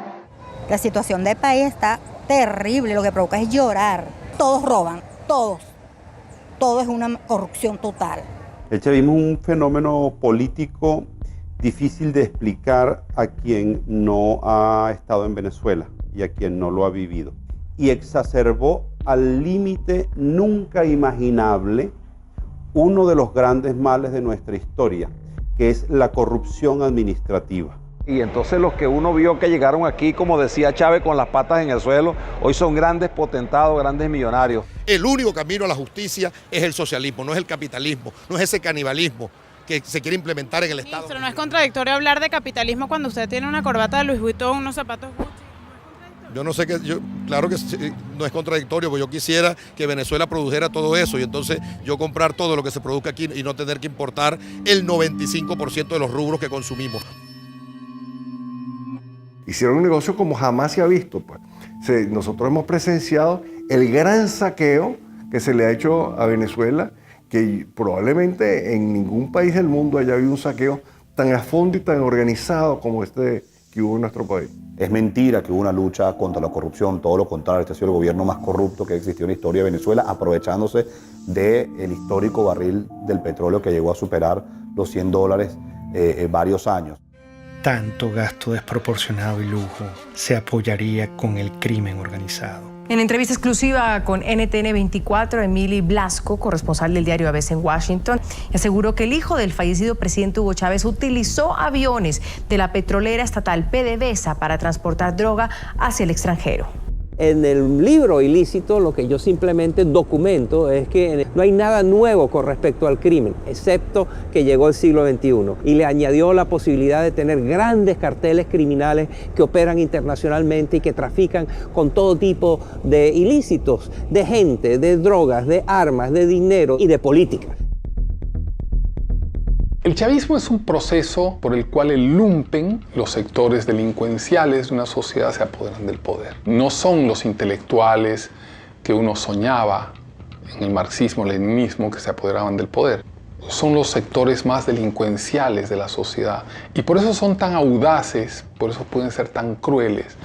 La situación del país está terrible, lo que provoca es llorar. Todos roban, todos. Todo es una corrupción total. El chavismo es un fenómeno político difícil de explicar a quien no ha estado en Venezuela y a quien no lo ha vivido. Y exacerbó al límite nunca imaginable uno de los grandes males de nuestra historia, que es la corrupción administrativa. Y entonces los que uno vio que llegaron aquí, como decía Chávez, con las patas en el suelo, hoy son grandes potentados, grandes millonarios. El único camino a la justicia es el socialismo, no es el capitalismo, no es ese canibalismo que se quiere implementar en el Estado. Ministro, ¿no es contradictorio hablar de capitalismo cuando usted tiene una corbata de Louis Vuitton, unos zapatos Gucci? Yo no sé qué, claro que no es contradictorio, porque yo quisiera que Venezuela produjera todo eso y entonces yo comprar todo lo que se produzca aquí y no tener que importar el 95% de los rubros que consumimos. Hicieron un negocio como jamás se ha visto. Pues. Nosotros hemos presenciado el gran saqueo que se le ha hecho a Venezuela, que probablemente en ningún país del mundo haya habido un saqueo tan a fondo y tan organizado como este que hubo en nuestro país. Es mentira que hubo una lucha contra la corrupción, todo lo contrario, este ha sido el gobierno más corrupto que existió en la historia de Venezuela, aprovechándose del histórico barril del petróleo que llegó a superar los $100 varios años. Tanto gasto desproporcionado y lujo se apoyaría con el crimen organizado. En entrevista exclusiva con NTN 24, Emily Blasco, corresponsal del diario ABC en Washington, aseguró que el hijo del fallecido presidente Hugo Chávez utilizó aviones de la petrolera estatal PDVSA para transportar droga hacia el extranjero. En el libro Ilícito lo que yo simplemente documento es que no hay nada nuevo con respecto al crimen, excepto que llegó el siglo XXI y le añadió la posibilidad de tener grandes carteles criminales que operan internacionalmente y que trafican con todo tipo de ilícitos, de gente, de drogas, de armas, de dinero y de política. El chavismo es un proceso por el cual el lumpen, los sectores delincuenciales de una sociedad, se apoderan del poder. No son los intelectuales que uno soñaba en el marxismo-leninismo que se apoderaban del poder. Son los sectores más delincuenciales de la sociedad. Y por eso son tan audaces, por eso pueden ser tan crueles.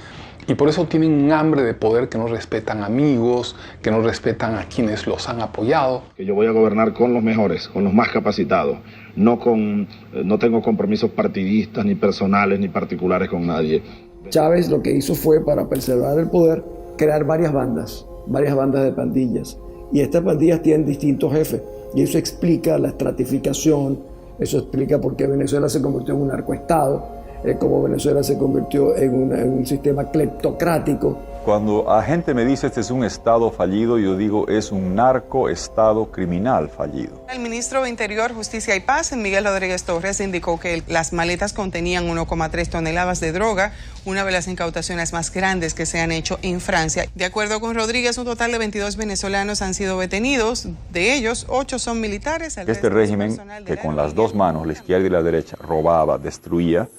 Y por eso tienen un hambre de poder que no respetan amigos, que no respetan a quienes los han apoyado. Que yo voy a gobernar con los mejores, con los más capacitados. No tengo compromisos partidistas, ni personales, ni particulares con nadie. Chávez lo que hizo fue, para preservar el poder, crear varias bandas de pandillas. Y estas pandillas tienen distintos jefes. Y eso explica la estratificación, eso explica por qué Venezuela se convirtió en un narcoestado. Como Venezuela se convirtió en un sistema cleptocrático. Cuando la gente me dice este es un estado fallido, yo digo es un narcoestado criminal fallido. El ministro de Interior, Justicia y Paz, Miguel Rodríguez Torres, indicó que las maletas contenían 1,3 toneladas de droga, una de las incautaciones más grandes que se han hecho en Francia. De acuerdo con Rodríguez, un total de 22 venezolanos han sido detenidos, de ellos 8 son militares. Este régimen que con las dos manos, la izquierda y la derecha, robaba, destruía,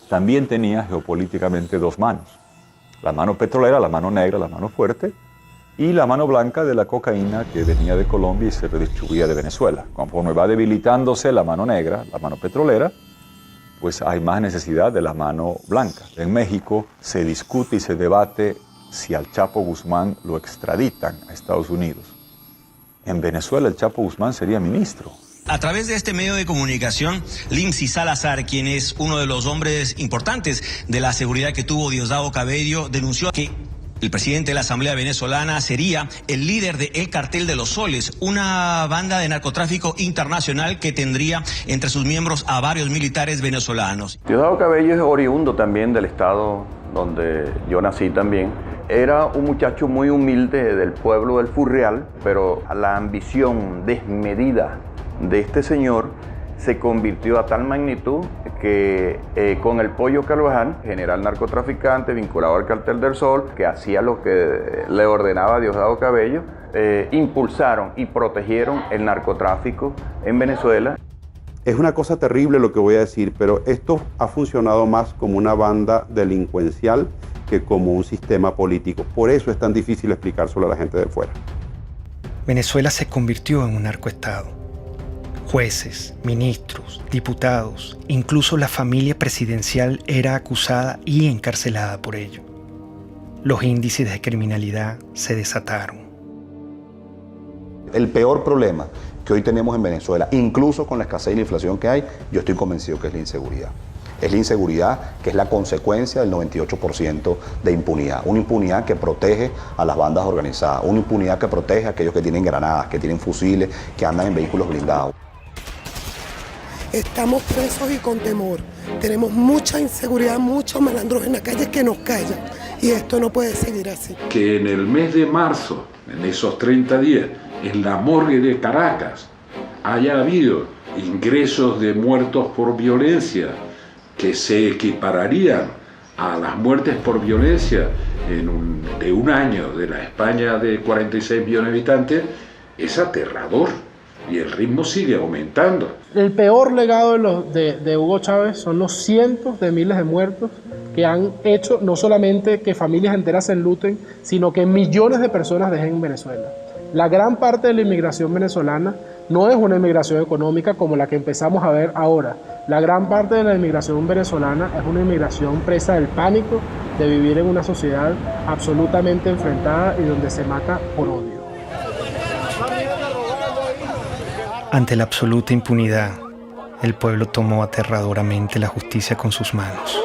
también tenía geopolíticamente dos manos. La mano petrolera, la mano negra, la mano fuerte, y la mano blanca de la cocaína que venía de Colombia y se redistribuía de Venezuela. Conforme va debilitándose la mano negra, la mano petrolera, pues hay más necesidad de la mano blanca. En México se discute y se debate si al Chapo Guzmán lo extraditan a Estados Unidos. En Venezuela el Chapo Guzmán sería ministro. A través de este medio de comunicación, Limsi Salazar, quien es uno de los hombres importantes de la seguridad que tuvo Diosdado Cabello, denunció que el presidente de la Asamblea Venezolana sería el líder del Cartel de los Soles, una banda de narcotráfico internacional que tendría entre sus miembros a varios militares venezolanos. Diosdado Cabello es oriundo también del estado donde yo nací también. Era un muchacho muy humilde del pueblo del Furrial, pero la ambición desmedida de este señor se convirtió a tal magnitud que con el Pollo Carvajal, general narcotraficante vinculado al Cartel del Sol, que hacía lo que le ordenaba Diosdado Cabello, impulsaron y protegieron el narcotráfico en Venezuela. Es una cosa terrible lo que voy a decir, pero esto ha funcionado más como una banda delincuencial que como un sistema político. Por eso es tan difícil explicárselo a la gente de fuera. Venezuela se convirtió en un narcoestado. Jueces, ministros, diputados, incluso la familia presidencial era acusada y encarcelada por ello. Los índices de criminalidad se desataron. El peor problema que hoy tenemos en Venezuela, incluso con la escasez y la inflación que hay, yo estoy convencido que es la inseguridad. Es la inseguridad que es la consecuencia del 98% de impunidad. Una impunidad que protege a las bandas organizadas, una impunidad que protege a aquellos que tienen granadas, que tienen fusiles, que andan en vehículos blindados. Estamos presos y con temor. Tenemos mucha inseguridad, muchos malandros en la calle que nos callan. Y esto no puede seguir así. Que en el mes de marzo, en esos 30 días, en la morgue de Caracas, haya habido ingresos de muertos por violencia que se equipararían a las muertes por violencia de un año de la España de 46 millones de habitantes, es aterrador. Y el ritmo sigue aumentando. El peor legado de Hugo Chávez son los cientos de miles de muertos que han hecho no solamente que familias enteras se enluten, sino que millones de personas dejen Venezuela. La gran parte de la inmigración venezolana no es una inmigración económica como la que empezamos a ver ahora. La gran parte de la inmigración venezolana es una inmigración presa del pánico de vivir en una sociedad absolutamente enfrentada y donde se mata por odio. Ante la absoluta impunidad, el pueblo tomó aterradoramente la justicia con sus manos.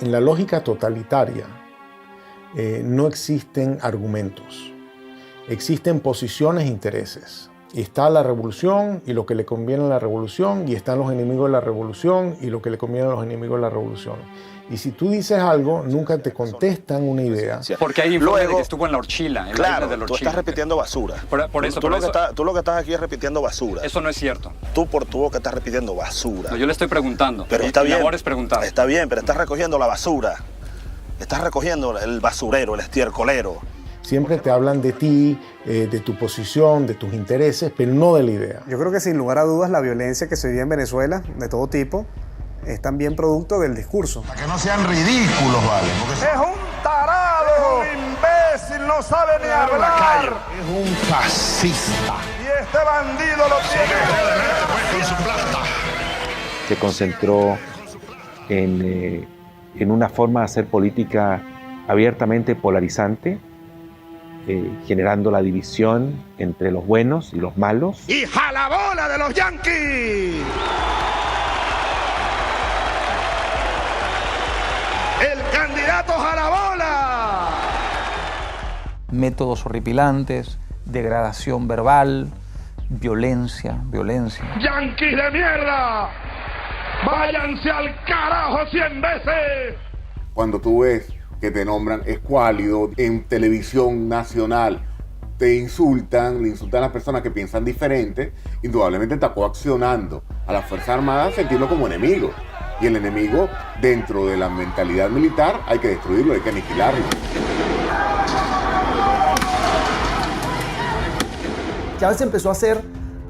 En la lógica totalitaria no existen argumentos, existen posiciones e intereses. Y está la revolución y lo que le conviene a la revolución, y están los enemigos de la revolución y lo que le conviene a los enemigos de la revolución. Y si tú dices algo, nunca te contestan una idea. Porque hay informes de que estuvo en la Orchila. Claro, tú estás repitiendo basura. Por eso, tú lo que estás aquí es repitiendo basura. Eso no es cierto. Tú por tu boca estás repitiendo basura. No, yo le estoy preguntando. Pero está bien. Mi labor es preguntar. Está bien, pero estás recogiendo la basura. Estás recogiendo el basurero, el estiercolero. Siempre te hablan de ti, de tu posición, de tus intereses, pero no de la idea. Yo creo que sin lugar a dudas la violencia que se vive en Venezuela, de todo tipo, es también producto del discurso. Para que no sean ridículos, ¿vale? Es un tarado, es un imbécil, no sabe ni hablar. Es un fascista. Y este bandido lo tiene con su plata. Se concentró en una forma de hacer política abiertamente polarizante, generando la división entre los buenos y los malos. ¡Y jalabola de los yanquis! ¡El candidato jalabola! Métodos horripilantes, degradación verbal, violencia. ¡Yanquis de mierda! ¡Váyanse al carajo 100 veces! Cuando tú ves que te nombran escuálido en televisión nacional, te insultan, le insultan a las personas que piensan diferente, indudablemente está coaccionando a las Fuerzas Armadas a sentirlo como enemigo. Y el enemigo, dentro de la mentalidad militar, hay que destruirlo, hay que aniquilarlo. Chávez empezó a ser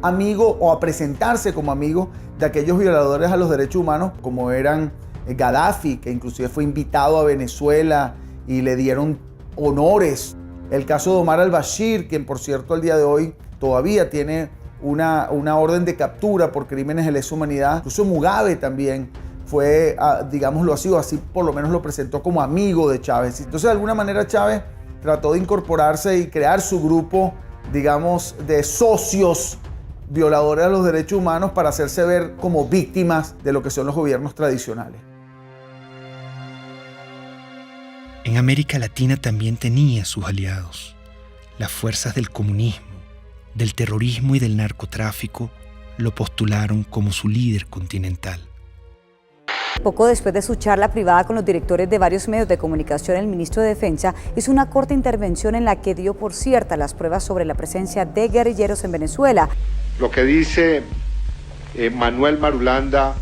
amigo o a presentarse como amigo de aquellos violadores a los derechos humanos como eran Gaddafi, que inclusive fue invitado a Venezuela y le dieron honores. El caso de Omar al-Bashir, quien por cierto al día de hoy todavía tiene una orden de captura por crímenes de lesa humanidad. Incluso Mugabe también fue, digámoslo así por lo menos lo presentó como amigo de Chávez. Entonces de alguna manera Chávez trató de incorporarse y crear su grupo, digamos, de socios violadores de los derechos humanos para hacerse ver como víctimas de lo que son los gobiernos tradicionales. En América Latina también tenía sus aliados. Las fuerzas del comunismo, del terrorismo y del narcotráfico lo postularon como su líder continental. Poco después de su charla privada con los directores de varios medios de comunicación, el ministro de Defensa hizo una corta intervención en la que dio por cierta las pruebas sobre la presencia de guerrilleros en Venezuela. Lo que dice Manuel Marulanda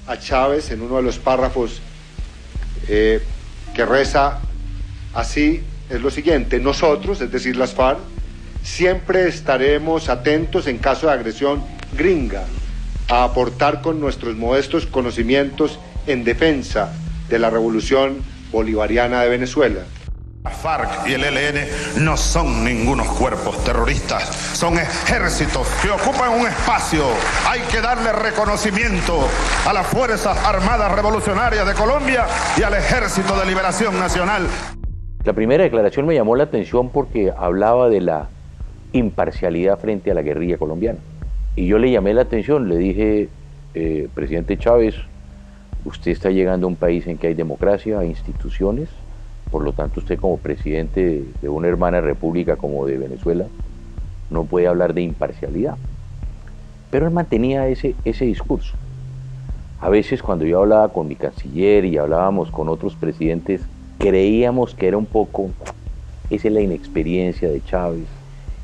a Chávez en uno de los párrafos que reza así es lo siguiente: nosotros, es decir las FARC, siempre estaremos atentos en caso de agresión gringa a aportar con nuestros modestos conocimientos en defensa de la revolución bolivariana de Venezuela. La FARC y el ELN no son ningunos cuerpos terroristas, son ejércitos que ocupan un espacio. Hay que darle reconocimiento a las Fuerzas Armadas Revolucionarias de Colombia y al Ejército de Liberación Nacional. La primera declaración me llamó la atención porque hablaba de la imparcialidad frente a la guerrilla colombiana. Y yo le llamé la atención, le dije, presidente Chávez, usted está llegando a un país en que hay democracia, hay instituciones, por lo tanto usted como presidente de una hermana república como de Venezuela no puede hablar de imparcialidad. Pero él mantenía ese discurso. A veces cuando yo hablaba con mi canciller y hablábamos con otros presidentes, creíamos que era un poco, esa es la inexperiencia de Chávez,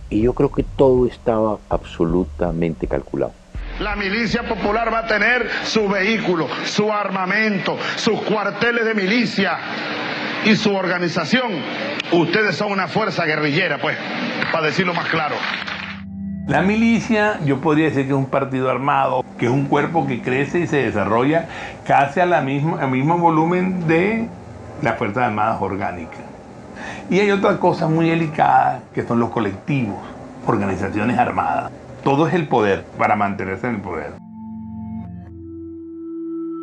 y yo creo que todo estaba absolutamente calculado. La milicia popular va a tener su vehículo, su armamento, sus cuarteles de milicia y su organización. Ustedes son una fuerza guerrillera, pues, para decirlo más claro. La milicia, yo podría decir que es un partido armado, que es un cuerpo que crece y se desarrolla casi al mismo volumen de las Fuerzas Armadas orgánicas. Y hay otra cosa muy delicada, que son los colectivos, organizaciones armadas. Todo es el poder, para mantenerse en el poder.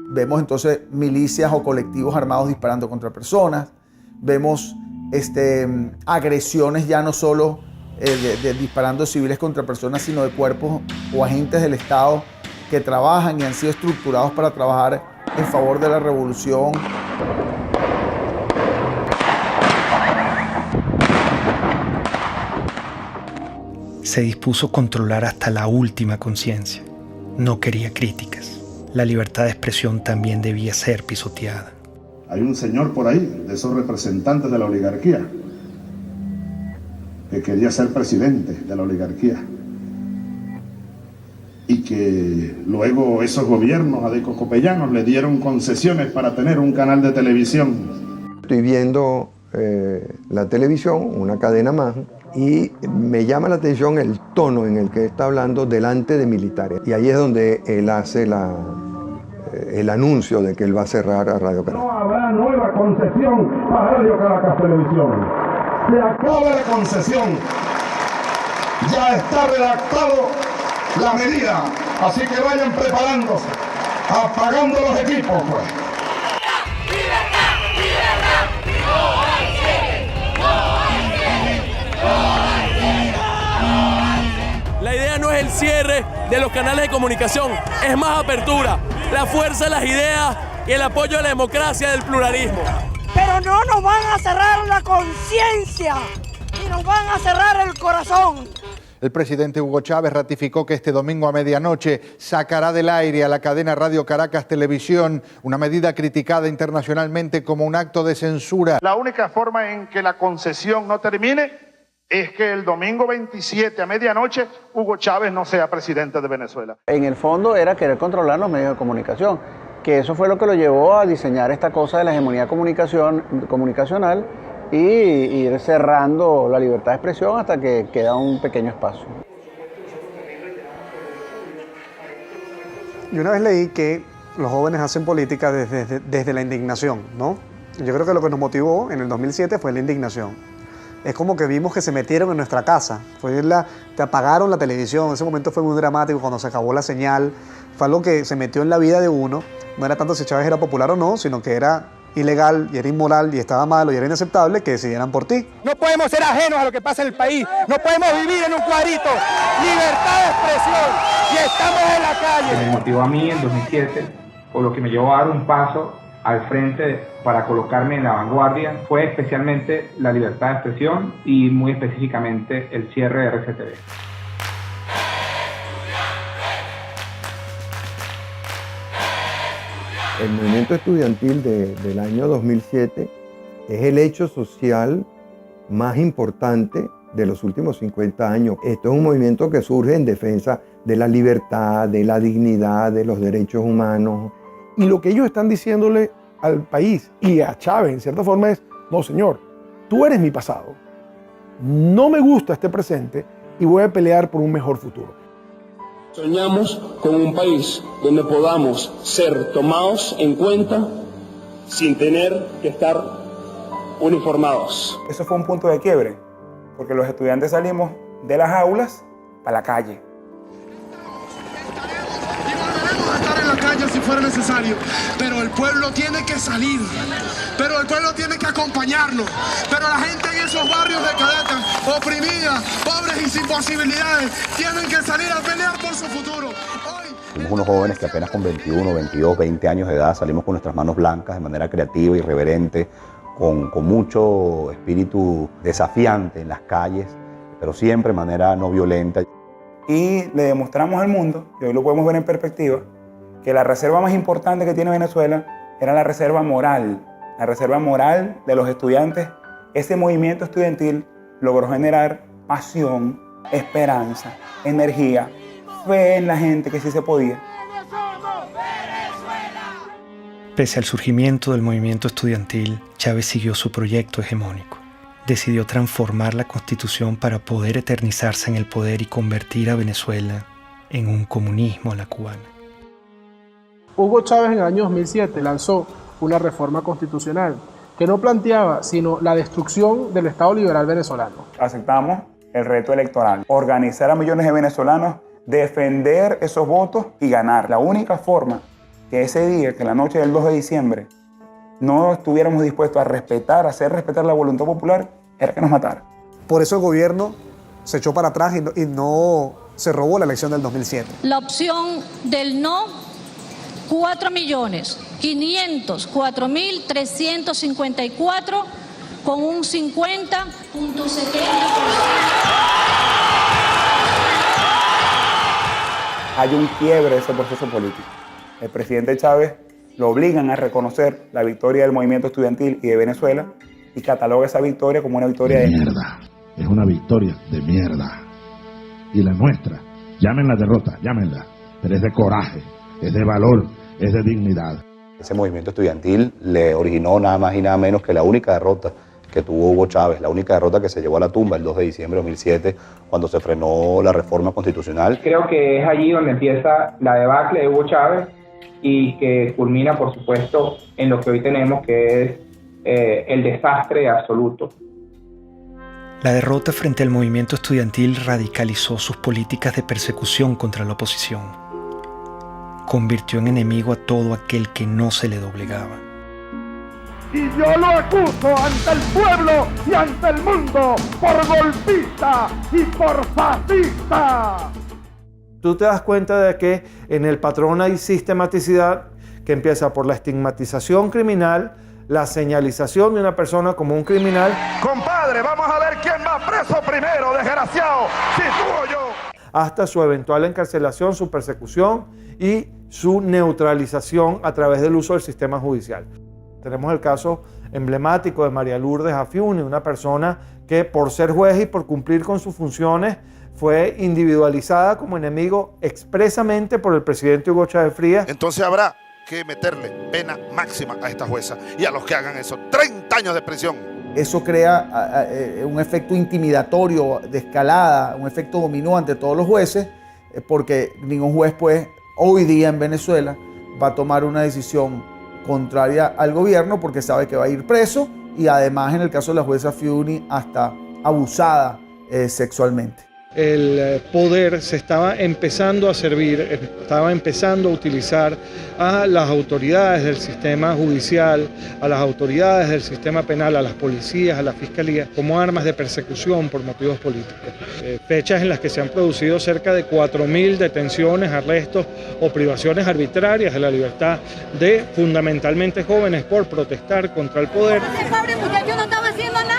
Vemos entonces milicias o colectivos armados disparando contra personas. Vemos agresiones ya no solo disparando civiles contra personas, sino de cuerpos o agentes del Estado que trabajan y han sido estructurados para trabajar en favor de la revolución. Se dispuso controlar hasta la última conciencia. No quería críticas. La libertad de expresión también debía ser pisoteada. Hay un señor por ahí, de esos representantes de la oligarquía, que quería ser presidente de la oligarquía. Y que luego esos gobiernos adecocopellanos le dieron concesiones para tener un canal de televisión. Estoy viendo la televisión, una cadena más, y me llama la atención el tono en el que está hablando delante de militares. Y ahí es donde él hace el anuncio de que él va a cerrar a Radio Caracas. No habrá nueva concesión para Radio Caracas Televisión. Se acaba la concesión. Ya está redactado la medida. Así que vayan preparándose, apagando los equipos, pues. La idea no es el cierre de los canales de comunicación, es más apertura, la fuerza de las ideas y el apoyo a la democracia del pluralismo. Pero no nos van a cerrar la conciencia y nos van a cerrar el corazón. El presidente Hugo Chávez ratificó que este domingo a medianoche sacará del aire a la cadena Radio Caracas Televisión, una medida criticada internacionalmente como un acto de censura. La única forma en que la concesión no termine es que el domingo 27 a medianoche Hugo Chávez no sea presidente de Venezuela. En el fondo era querer controlar los medios de comunicación, que eso fue lo que lo llevó a diseñar esta cosa de la hegemonía comunicacional y ir cerrando la libertad de expresión hasta que queda un pequeño espacio. Y una vez leí que los jóvenes hacen política desde la indignación, ¿no? Yo creo que lo que nos motivó en el 2007 fue la indignación. Es como que vimos que se metieron en nuestra casa, te apagaron la televisión, ese momento fue muy dramático cuando se acabó la señal, fue algo que se metió en la vida de uno, no era tanto si Chávez era popular o no, sino que era ilegal y era inmoral y estaba malo y era inaceptable que decidieran por ti. No podemos ser ajenos a lo que pasa en el país, no podemos vivir en un cuadrito, libertad de expresión y estamos en la calle. Me motivó a mí en 2007, o lo que me llevó a dar un paso al frente para colocarme en la vanguardia, fue especialmente la libertad de expresión y muy específicamente el cierre de RCTV. El movimiento estudiantil del año 2007 es el hecho social más importante de los últimos 50 años. Esto es un movimiento que surge en defensa de la libertad, de la dignidad, de los derechos humanos. Y lo que ellos están diciéndole al país y a Chávez, en cierta forma, es: no, señor, tú eres mi pasado, no me gusta este presente y voy a pelear por un mejor futuro. Soñamos con un país donde podamos ser tomados en cuenta sin tener que estar uniformados. Eso fue un punto de quiebre, porque los estudiantes salimos de las aulas para la calle. Estar en la calle si fuera necesario, pero el pueblo tiene que salir, pero el pueblo tiene que acompañarnos, pero la gente en esos barrios de Caracas, oprimida, pobres y sin posibilidades, tienen que salir a pelear por su futuro. Somos unos jóvenes que apenas con 21, 22, 20 años de edad salimos con nuestras manos blancas de manera creativa, irreverente, con mucho espíritu desafiante en las calles, pero siempre de manera no violenta. Y le demostramos al mundo, y hoy lo podemos ver en perspectiva, que la reserva más importante que tiene Venezuela era la reserva moral de los estudiantes. Ese movimiento estudiantil logró generar pasión, esperanza, energía, fe en la gente que sí se podía. Pese al surgimiento del movimiento estudiantil, Chávez siguió su proyecto hegemónico. Decidió transformar la Constitución para poder eternizarse en el poder y convertir a Venezuela en un comunismo a la cubana. Hugo Chávez en el año 2007 lanzó una reforma constitucional que no planteaba sino la destrucción del Estado liberal venezolano. Aceptamos el reto electoral, organizar a millones de venezolanos, defender esos votos y ganar. La única forma que ese día, que la noche del 2 de diciembre, no estuviéramos dispuestos a respetar, a hacer respetar la voluntad popular, era que nos matara. Por eso el gobierno se echó para atrás y no se robó la elección del 2007. La opción del no, 4.504.354 con un 50.70%. Hay un quiebre de ese proceso político. El presidente Chávez lo obligan a reconocer la victoria del movimiento estudiantil y de Venezuela y cataloga esa victoria como una victoria de mierda. Es una victoria de mierda. Y la nuestra, llámenla derrota, llámenla, pero es de coraje, es de valor, es de dignidad. Ese movimiento estudiantil le originó nada más y nada menos que la única derrota que tuvo Hugo Chávez, la única derrota que se llevó a la tumba el 2 de diciembre de 2007, cuando se frenó la reforma constitucional. Creo que es allí donde empieza la debacle de Hugo Chávez y que culmina, por supuesto, en lo que hoy tenemos, que es el desastre absoluto. La derrota frente al movimiento estudiantil radicalizó sus políticas de persecución contra la oposición. Convirtió en enemigo a todo aquel que no se le doblegaba. Y yo lo acuso ante el pueblo y ante el mundo por golpista y por fascista. Tú te das cuenta de que en el patrón hay sistematicidad que empieza por la estigmatización criminal, la señalización de una persona como un criminal. Compadre, vamos a ver quién va preso primero, desgraciado, si tú o yo. Hasta su eventual encarcelación, su persecución y su neutralización a través del uso del sistema judicial. Tenemos el caso emblemático de María Lourdes Afiuni, una persona que por ser juez y por cumplir con sus funciones fue individualizada como enemigo expresamente por el presidente Hugo Chávez Frías. Entonces habrá que meterle pena máxima a esta jueza y a los que hagan eso, 30 años de prisión. Eso crea un efecto intimidatorio de escalada, un efecto dominó ante todos los jueces, porque ningún juez pues hoy día en Venezuela va a tomar una decisión contraria al gobierno porque sabe que va a ir preso y además en el caso de la jueza Afiuni hasta abusada sexualmente. El poder se estaba empezando a servir, estaba empezando a utilizar a las autoridades del sistema judicial, a las autoridades del sistema penal, a las policías, a la fiscalía, como armas de persecución por motivos políticos. Fechas en las que se han producido cerca de 4.000 detenciones, arrestos o privaciones arbitrarias de la libertad de fundamentalmente jóvenes por protestar contra el poder. Ese pobre muchacho no estaba haciendo nada.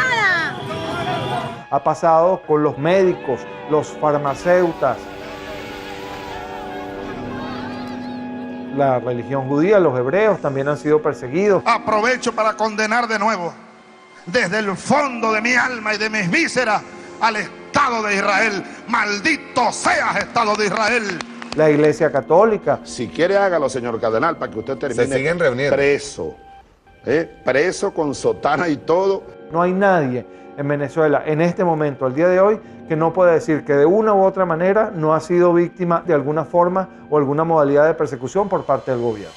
Ha pasado con los médicos, los farmacéutas, la religión judía, los hebreos también han sido perseguidos. Aprovecho para condenar de nuevo, desde el fondo de mi alma y de mis vísceras, al Estado de Israel. Maldito seas, Estado de Israel. La Iglesia Católica. Si quiere, hágalo, señor cardenal, para que usted termine. Se siguen reuniendo. Preso. Preso con sotana y todo. No hay nadie en Venezuela en este momento, al día de hoy, que no pueda decir que de una u otra manera no ha sido víctima de alguna forma o alguna modalidad de persecución por parte del gobierno.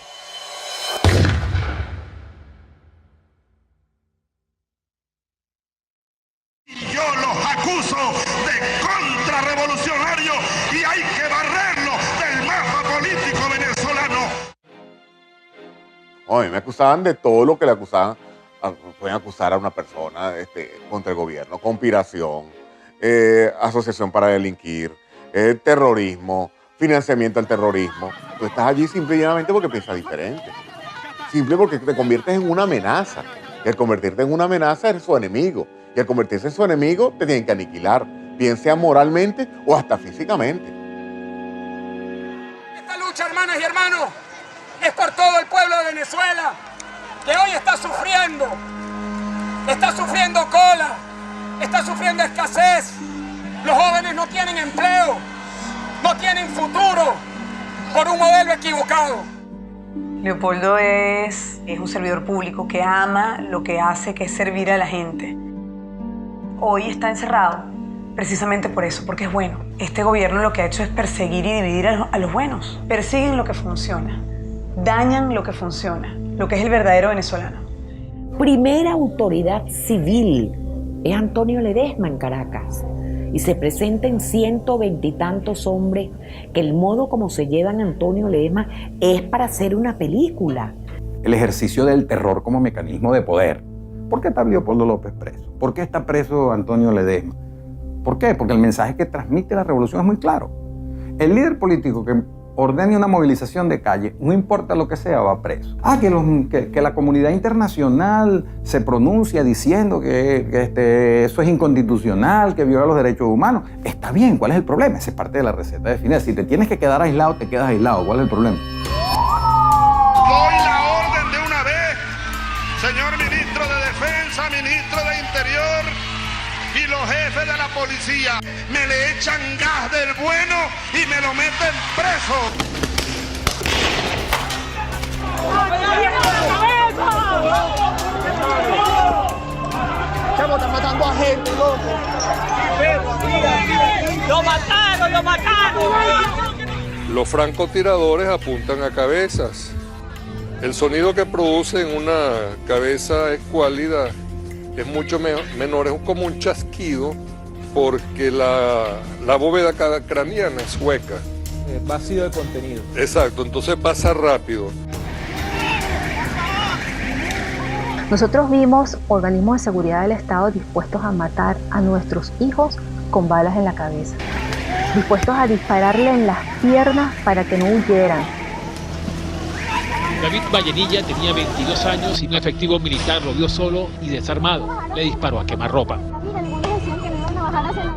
acuso de contrarrevolucionario y hay que barrerlo del mapa político venezolano. A mí me acusaban de todo lo que le acusaban. Pueden acusar a una persona contra el gobierno: conspiración, asociación para delinquir, terrorismo, financiamiento al terrorismo. Tú estás allí simple y llanamente porque piensas diferente. Simple porque te conviertes en una amenaza. Y al convertirte en una amenaza eres su enemigo. Y al convertirse en su enemigo te tienen que aniquilar, bien sea moralmente o hasta físicamente. Esta lucha, hermanas y hermanos, es por todo el pueblo de Venezuela, que hoy está sufriendo cola, está sufriendo escasez. Los jóvenes no tienen empleo, no tienen futuro por un modelo equivocado. Leopoldo es un servidor público que ama lo que hace, que es servir a la gente. Hoy está encerrado precisamente por eso, porque es bueno. Este gobierno lo que ha hecho es perseguir y dividir a los buenos. Persiguen lo que funciona, dañan lo que funciona, lo que es el verdadero venezolano. Primera autoridad civil es Antonio Ledesma en Caracas. Y se presenten 120 y tantos hombres que el modo como se llevan a Antonio Ledesma es para hacer una película. El ejercicio del terror como mecanismo de poder. ¿Por qué está Leopoldo López preso? ¿Por qué está preso Antonio Ledesma? ¿Por qué? Porque el mensaje que transmite la revolución es muy claro. El líder político que ordene una movilización de calle, no importa lo que sea, va preso. Que la comunidad internacional se pronuncia diciendo que eso es inconstitucional, que viola los derechos humanos. Está bien, ¿cuál es el problema? Esa es parte de la receta de Fidel. Si te tienes que quedar aislado, te quedas aislado. ¿Cuál es el problema? Doy la orden de una vez, señor ministro de Defensa, ministro de Interior y los jefes de la policía. Me le echan gas del bueno y me lo meten preso. Chamo, están matando a gente, loco. ¡Lo mataron, lo mataron! Los francotiradores apuntan a cabezas. El sonido que producen una cabeza escuálida es mucho menor, es como un chasquido, porque la bóveda craneana es hueca. Vacío de contenido. Exacto, entonces pasa rápido. Nosotros vimos organismos de seguridad del Estado dispuestos a matar a nuestros hijos con balas en la cabeza, dispuestos a dispararle en las piernas para que no huyeran. David Vallenilla tenía 22 años y un efectivo militar lo vio solo y desarmado. Le disparó a quemarropa.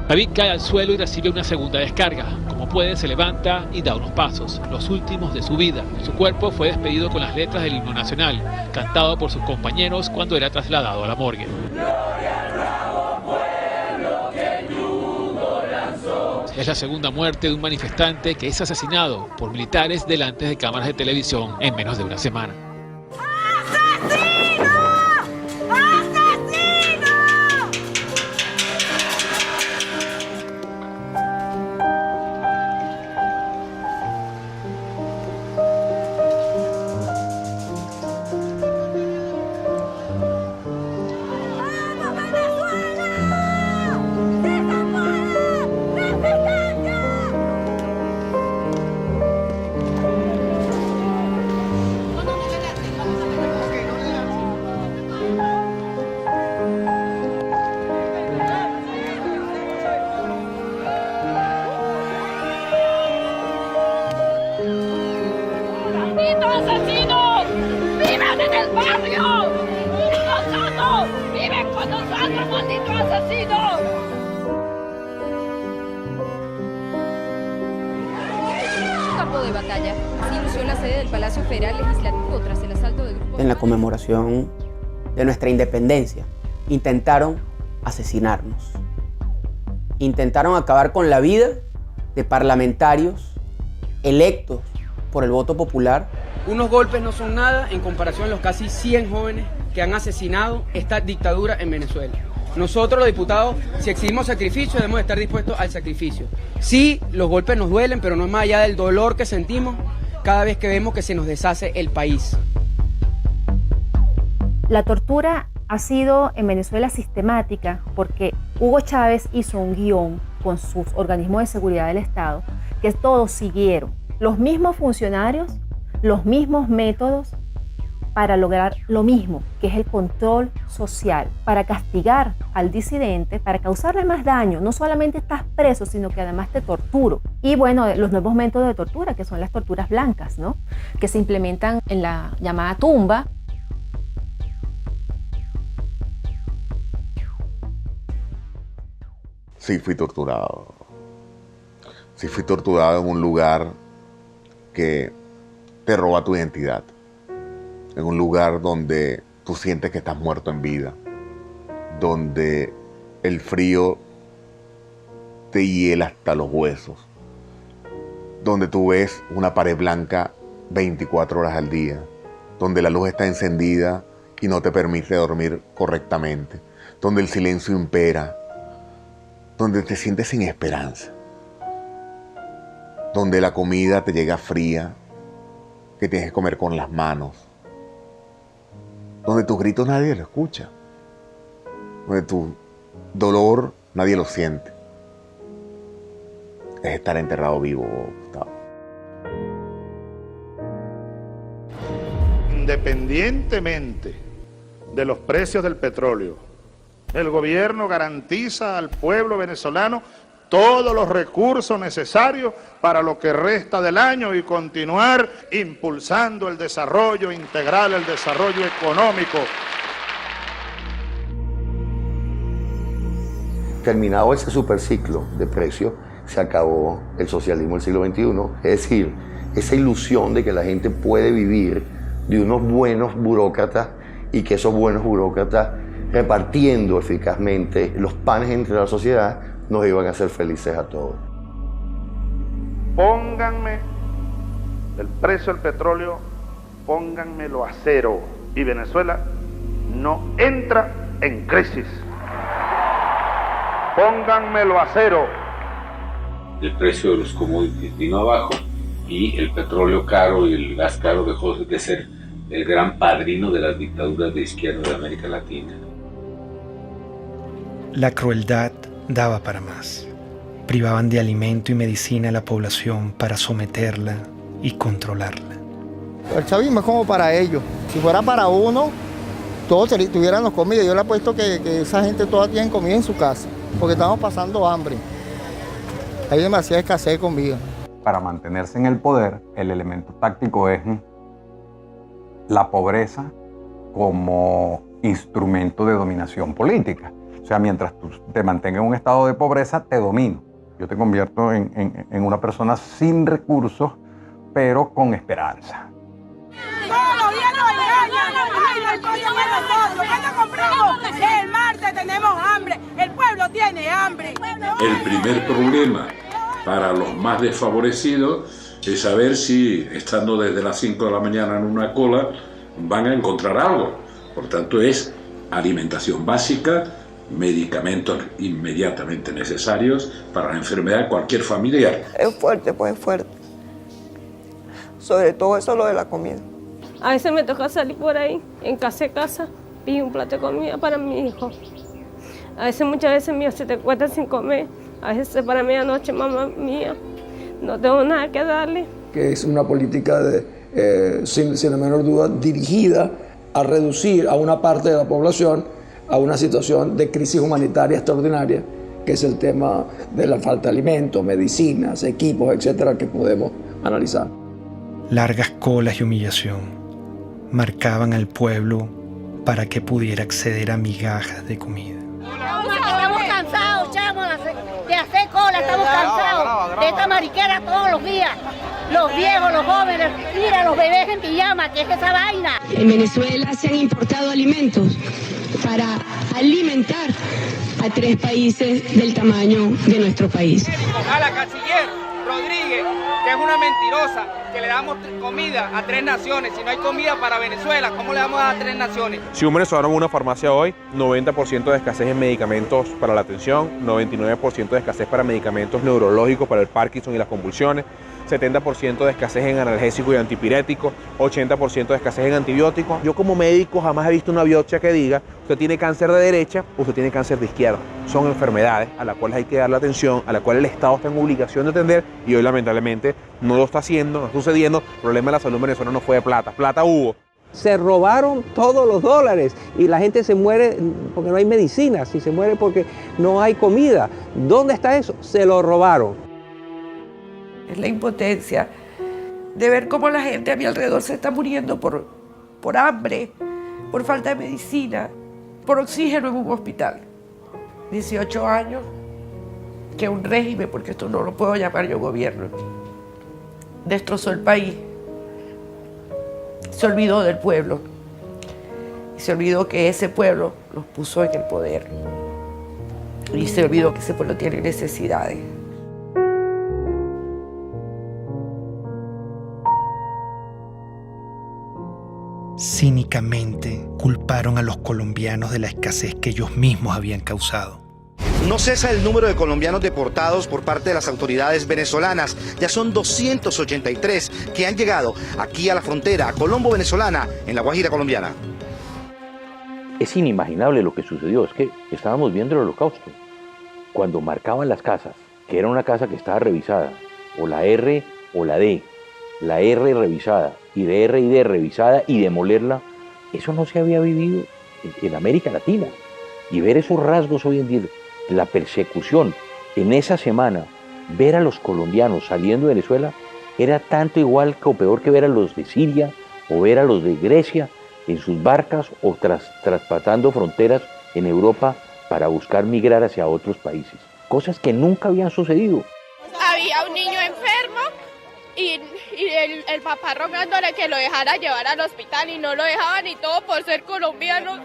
David cae al suelo y recibe una segunda descarga. Como puede, se levanta y da unos pasos, los últimos de su vida. Su cuerpo fue despedido con las letras del himno nacional, cantado por sus compañeros cuando era trasladado a la morgue. Es la segunda muerte de un manifestante que es asesinado por militares delante de cámaras de televisión en menos de una semana. En la conmemoración de nuestra independencia, intentaron asesinarnos. Intentaron acabar con la vida de parlamentarios electos por el voto popular. Unos golpes no son nada en comparación a los casi 100 jóvenes que han asesinado esta dictadura en Venezuela. Nosotros los diputados, si exigimos sacrificio, debemos estar dispuestos al sacrificio. Sí, los golpes nos duelen, pero no es más allá del dolor que sentimos cada vez que vemos que se nos deshace el país. La tortura ha sido en Venezuela sistemática porque Hugo Chávez hizo un guión con sus organismos de seguridad del Estado que todos siguieron los mismos funcionarios, los mismos métodos para lograr lo mismo, que es el control social, para castigar al disidente, para causarle más daño. No solamente estás preso, sino que además te torturo. Y bueno, los nuevos métodos de tortura, que son las torturas blancas, ¿no? Que se implementan en la llamada tumba. Sí, fui torturado. Sí, fui torturado en un lugar que te roba tu identidad. En un lugar donde tú sientes que estás muerto en vida. Donde el frío te hiela hasta los huesos. Donde tú ves una pared blanca 24 horas al día. Donde la luz está encendida y no te permite dormir correctamente. Donde el silencio impera. Donde te sientes sin esperanza. Donde la comida te llega fría, que tienes que comer con las manos. Donde tus gritos nadie lo escucha. Donde tu dolor nadie lo siente. Es estar enterrado vivo, Gustavo. Independientemente de los precios del petróleo, el gobierno garantiza al pueblo venezolano todos los recursos necesarios para lo que resta del año y continuar impulsando el desarrollo integral, el desarrollo económico. Terminado ese superciclo de precios, se acabó el socialismo del siglo XXI. Es decir, esa ilusión de que la gente puede vivir de unos buenos burócratas y que esos buenos burócratas, repartiendo eficazmente los panes entre la sociedad, nos iban a hacer felices a todos. Pónganme el precio del petróleo, pónganmelo a cero y Venezuela no entra en crisis. Pónganmelo a cero. El precio de los commodities vino abajo y el petróleo caro y el gas caro dejó de ser el gran padrino de las dictaduras de izquierda de América Latina. La crueldad daba para más. Privaban de alimento y medicina a la población para someterla y controlarla. El chavismo es como para ellos. Si fuera para uno, todos tuviéramos comida. Yo le apuesto que esa gente toda tiene comida en su casa, porque estamos pasando hambre. Hay demasiada escasez de comida. Para mantenerse en el poder, el elemento táctico es la pobreza como instrumento de dominación política. O sea, mientras tú te mantengas en un estado de pobreza, te domino. Yo te convierto en una persona sin recursos, pero con esperanza. Todos los días nos engañan. Ay, no hay cosa para nosotros. ¿Cuándo compramos? El martes tenemos hambre. El pueblo tiene hambre. El primer problema para los más desfavorecidos es saber si, estando desde las 5 de la mañana en una cola, van a encontrar algo. Por tanto, es alimentación básica, medicamentos inmediatamente necesarios para la enfermedad de cualquier familiar. Es fuerte, pues es fuerte. Sobre todo eso lo de la comida. A veces me toca salir por ahí, en casa, y un plato de comida para mi hijo. A veces, muchas veces, mío, se te cuesta sin comer. A veces para medianoche, mamá mía, no tengo nada que darle. Que es una política, sin la menor duda, dirigida a reducir a una parte de la población a una situación de crisis humanitaria extraordinaria, que es el tema de la falta de alimentos, medicinas, equipos, etcétera, que podemos analizar. Largas colas y humillación marcaban al pueblo para que pudiera acceder a migajas de comida. Estamos cansados, chamo, de hacer cola, estamos cansados de esta mariquera todos los días. Los viejos, los jóvenes, mira, los bebés en pijama, ¿qué es esa vaina? En Venezuela se han importado alimentos para alimentar a 3 países del tamaño de nuestro país. A la canciller Rodríguez, que es una mentirosa, que le damos comida a 3 naciones. Si no hay comida para Venezuela, ¿cómo le vamos a dar a 3 naciones? Si un venezolano va a una farmacia hoy, 90% de escasez en medicamentos para la atención, 99% de escasez para medicamentos neurológicos para el Parkinson y las convulsiones, 70% de escasez en analgésicos y antipiréticos, 80% de escasez en antibióticos. Yo como médico jamás he visto una biopsia que diga usted tiene cáncer de derecha, usted tiene cáncer de izquierda. Son enfermedades a las cuales hay que darle atención, a las cuales el Estado está en obligación de atender y hoy lamentablemente no lo está haciendo, no está sucediendo. El problema de la salud venezolana no fue de plata, plata hubo. Se robaron todos los dólares y la gente se muere porque no hay medicinas y se muere porque no hay comida. ¿Dónde está eso? Se lo robaron. Es la impotencia de ver cómo la gente a mi alrededor se está muriendo por hambre, por falta de medicina, por oxígeno en un hospital. 18 años que un régimen, porque esto no lo puedo llamar yo gobierno, destrozó el país. Se olvidó del pueblo y se olvidó que ese pueblo los puso en el poder y se olvidó que ese pueblo tiene necesidades. Cínicamente culparon a los colombianos de la escasez que ellos mismos habían causado. No cesa el número de colombianos deportados por parte de las autoridades venezolanas. Ya son 283 que han llegado aquí a la frontera, a Colombo, venezolana, en la Guajira colombiana. Es inimaginable lo que sucedió, es que estábamos viendo el Holocausto. Cuando marcaban las casas, que era una casa que estaba revisada, o la R o la D, la R revisada, y de R y D revisada y demolerla, eso no se había vivido en América Latina. Y ver esos rasgos hoy en día, la persecución en esa semana, ver a los colombianos saliendo de Venezuela, era tanto igual o peor que ver a los de Siria o ver a los de Grecia en sus barcas o traspasando fronteras en Europa para buscar migrar hacia otros países. Cosas que nunca habían sucedido. Había un niño enfermo y el papá rogándole que lo dejara llevar al hospital y no lo dejaban y todo por ser colombianos.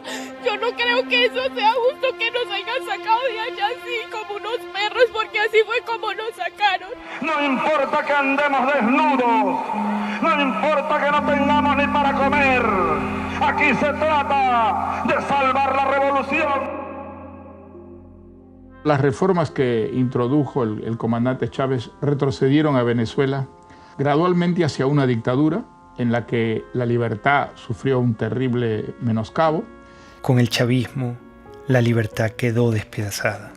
Yo no creo que eso sea justo, que nos hayan sacado de allá así como unos perros, porque así fue como nos sacaron. No importa que andemos desnudos, no importa que no tengamos ni para comer, aquí se trata de salvar la revolución. Las reformas que introdujo el comandante Chávez retrocedieron a Venezuela gradualmente hacia una dictadura en la que la libertad sufrió un terrible menoscabo. Con el chavismo, la libertad quedó despedazada.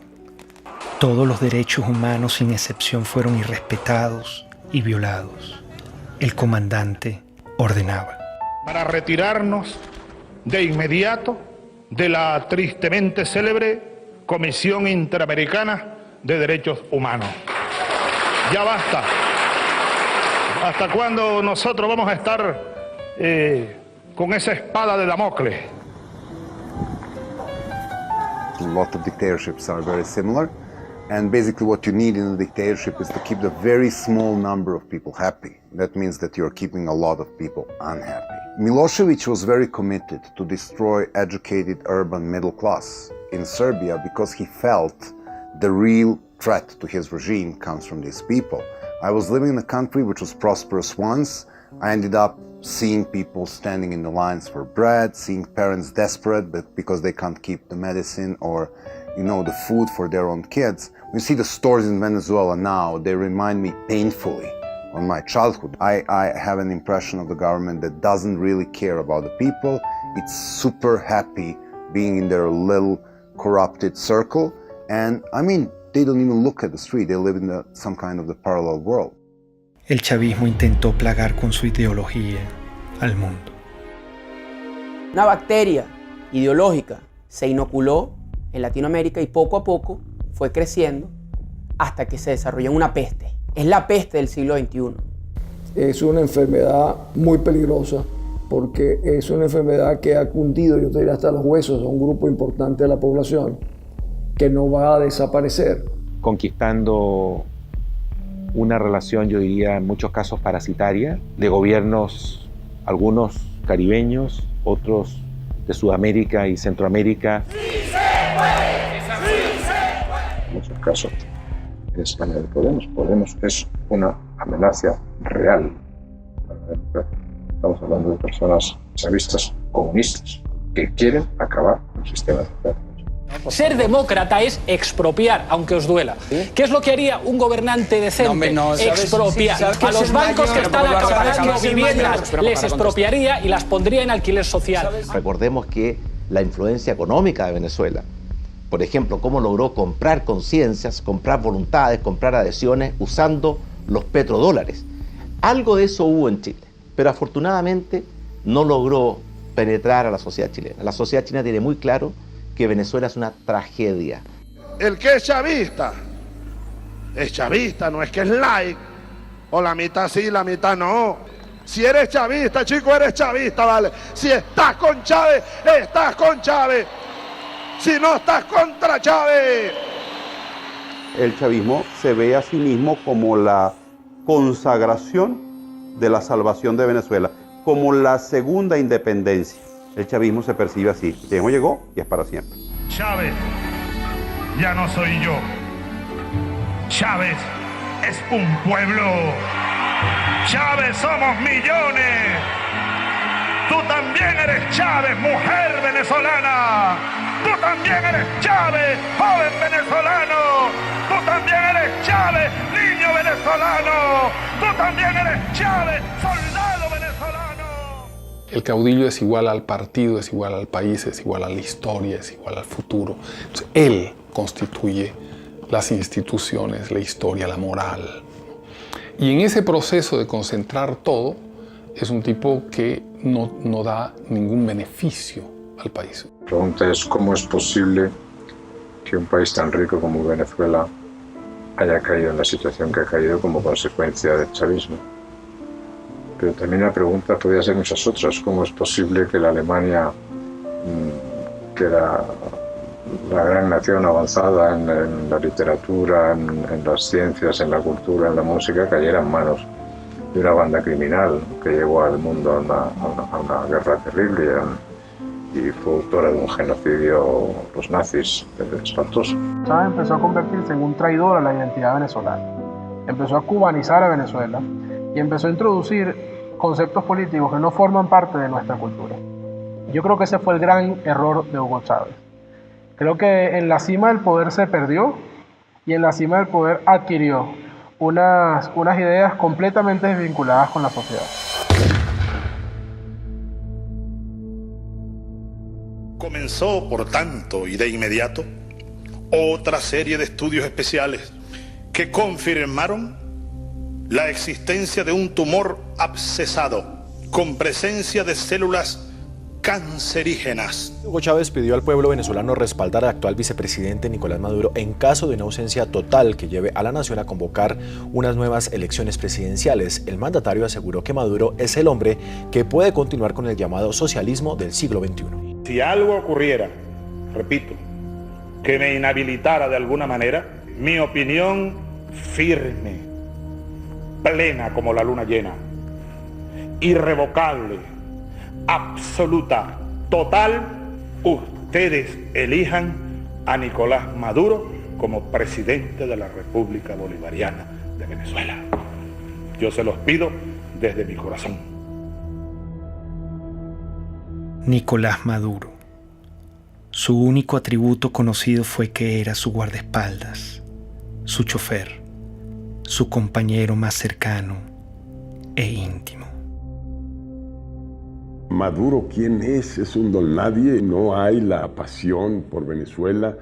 Todos los derechos humanos sin excepción fueron irrespetados y violados. El comandante ordenaba: para retirarnos de inmediato de la tristemente célebre Comisión Interamericana de Derechos Humanos. Ya basta. ¿Hasta cuándo nosotros vamos a estar con esa espada de Damocles? A lot of dictatorships are very similar, and basically what you need in a dictatorship is to keep the very small number of people happy. That means that you're keeping a lot of people unhappy. Milosevic was very committed to destroy educated urban middle class in Serbia because he felt the real threat to his regime comes from these people. I was living in a country which was prosperous once. I ended up seeing people standing in the lines for bread, seeing parents desperate but because they can't keep the medicine or, the food for their own kids. You see the stores in Venezuela now, they remind me painfully of my childhood. I have an impression of the government that doesn't really care about the people. It's super happy being in their little corrupted circle. And they don't even look at the street. They live in some kind of the parallel world. El chavismo intentó plagar con su ideología al mundo. Una bacteria ideológica se inoculó en Latinoamérica y poco a poco fue creciendo hasta que se desarrolló en una peste. Es la peste del siglo XXI. Es una enfermedad muy peligrosa porque es una enfermedad que ha cundido, yo te diría, hasta los huesos a un grupo importante de la población que no va a desaparecer. Conquistando una relación, yo diría, en muchos casos parasitaria, de gobiernos, algunos caribeños, otros de Sudamérica y Centroamérica. ¡Sí se puede! ¡Sí se puede! En muchos casos es la de Podemos. Podemos es una amenaza real para la democracia. Estamos hablando de personas chavistas comunistas que quieren acabar con el sistema democrático. Ser demócrata es expropiar, aunque os duela. ¿Qué es lo que haría un gobernante decente? Expropiar. A los bancos que están acaparando viviendas les expropiaría y las pondría en alquiler social. Recordemos que la influencia económica de Venezuela, por ejemplo, cómo logró comprar conciencias, comprar voluntades, comprar adhesiones usando los petrodólares. Algo de eso hubo en Chile, pero afortunadamente no logró penetrar a la sociedad chilena. La sociedad chilena tiene muy claro que Venezuela es una tragedia. El que es chavista, no es que es like, o la mitad sí, la mitad no. Si eres chavista, chico, eres chavista, ¿vale? Si estás con Chávez, estás con Chávez. Si no estás contra Chávez. El chavismo se ve a sí mismo como la consagración de la salvación de Venezuela, como la segunda independencia. El chavismo se percibe así. El chavismo llegó y es para siempre. Chávez ya no soy yo. Chávez es un pueblo. Chávez somos millones. Tú también eres Chávez, mujer venezolana. Tú también eres Chávez, joven venezolano. Tú también eres Chávez, niño venezolano. Tú también eres Chávez, soldado venezolano. El caudillo es igual al partido, es igual al país, es igual a la historia, es igual al futuro. Entonces, él constituye las instituciones, la historia, la moral. Y en ese proceso de concentrar todo, es un tipo que no da ningún beneficio al país. La pregunta es cómo es posible que un país tan rico como Venezuela haya caído en la situación que ha caído como consecuencia del chavismo. Pero también la pregunta podría ser muchas otras. ¿Cómo es posible que la Alemania, que era la gran nación avanzada en la literatura, en las ciencias, en la cultura, en la música, cayera en manos de una banda criminal que llevó al mundo a una guerra terrible y fue autora de un genocidio, los nazis, espantoso? Chávez empezó a convertirse en un traidor a la identidad venezolana. Empezó a cubanizar a Venezuela y empezó a introducir conceptos políticos que no forman parte de nuestra cultura. Yo creo que ese fue el gran error de Hugo Chávez. Creo que en la cima del poder se perdió y en la cima del poder adquirió unas ideas completamente desvinculadas con la sociedad. Comenzó, por tanto, y de inmediato, otra serie de estudios especiales que confirmaron la existencia de un tumor abscesado con presencia de células cancerígenas. Hugo Chávez pidió al pueblo venezolano respaldar al actual vicepresidente Nicolás Maduro en caso de una ausencia total que lleve a la nación a convocar unas nuevas elecciones presidenciales. El mandatario aseguró que Maduro es el hombre que puede continuar con el llamado socialismo del siglo XXI. Si algo ocurriera, repito, que me inhabilitara de alguna manera, mi opinión firme, plena como la luna llena, irrevocable, absoluta, total, ustedes elijan a Nicolás Maduro como presidente de la República Bolivariana de Venezuela. Yo se los pido desde mi corazón. Nicolás Maduro. Su único atributo conocido fue que era su guardaespaldas, su chofer, su compañero más cercano e íntimo. Maduro, ¿quién es? Es un don nadie, no hay la pasión por Venezuela,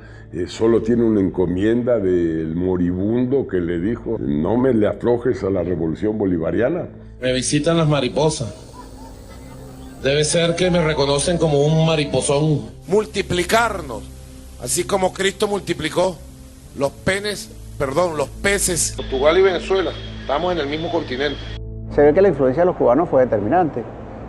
solo tiene una encomienda del moribundo que le dijo: no me le aflojes a la revolución bolivariana. Me visitan las mariposas. Debe ser que me reconocen como un mariposón. Multiplicarnos, así como Cristo multiplicó los peces. Portugal y Venezuela, estamos en el mismo continente. Se ve que la influencia de los cubanos fue determinante.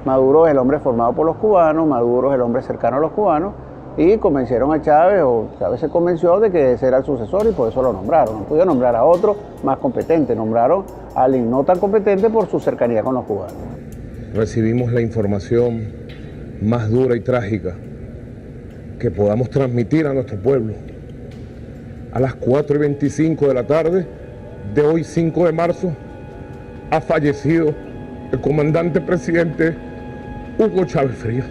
Maduro es el hombre formado por los cubanos, Maduro es el hombre cercano a los cubanos, y convencieron a Chávez, o Chávez se convenció de que ese era el sucesor y por eso lo nombraron. No pudieron nombrar a otro más competente, nombraron a alguien no tan competente por su cercanía con los cubanos. Recibimos la información más dura y trágica que podamos transmitir a nuestro pueblo. A las 4:25 de la tarde de hoy, 5 de marzo, ha fallecido el comandante presidente Hugo Chávez Frías.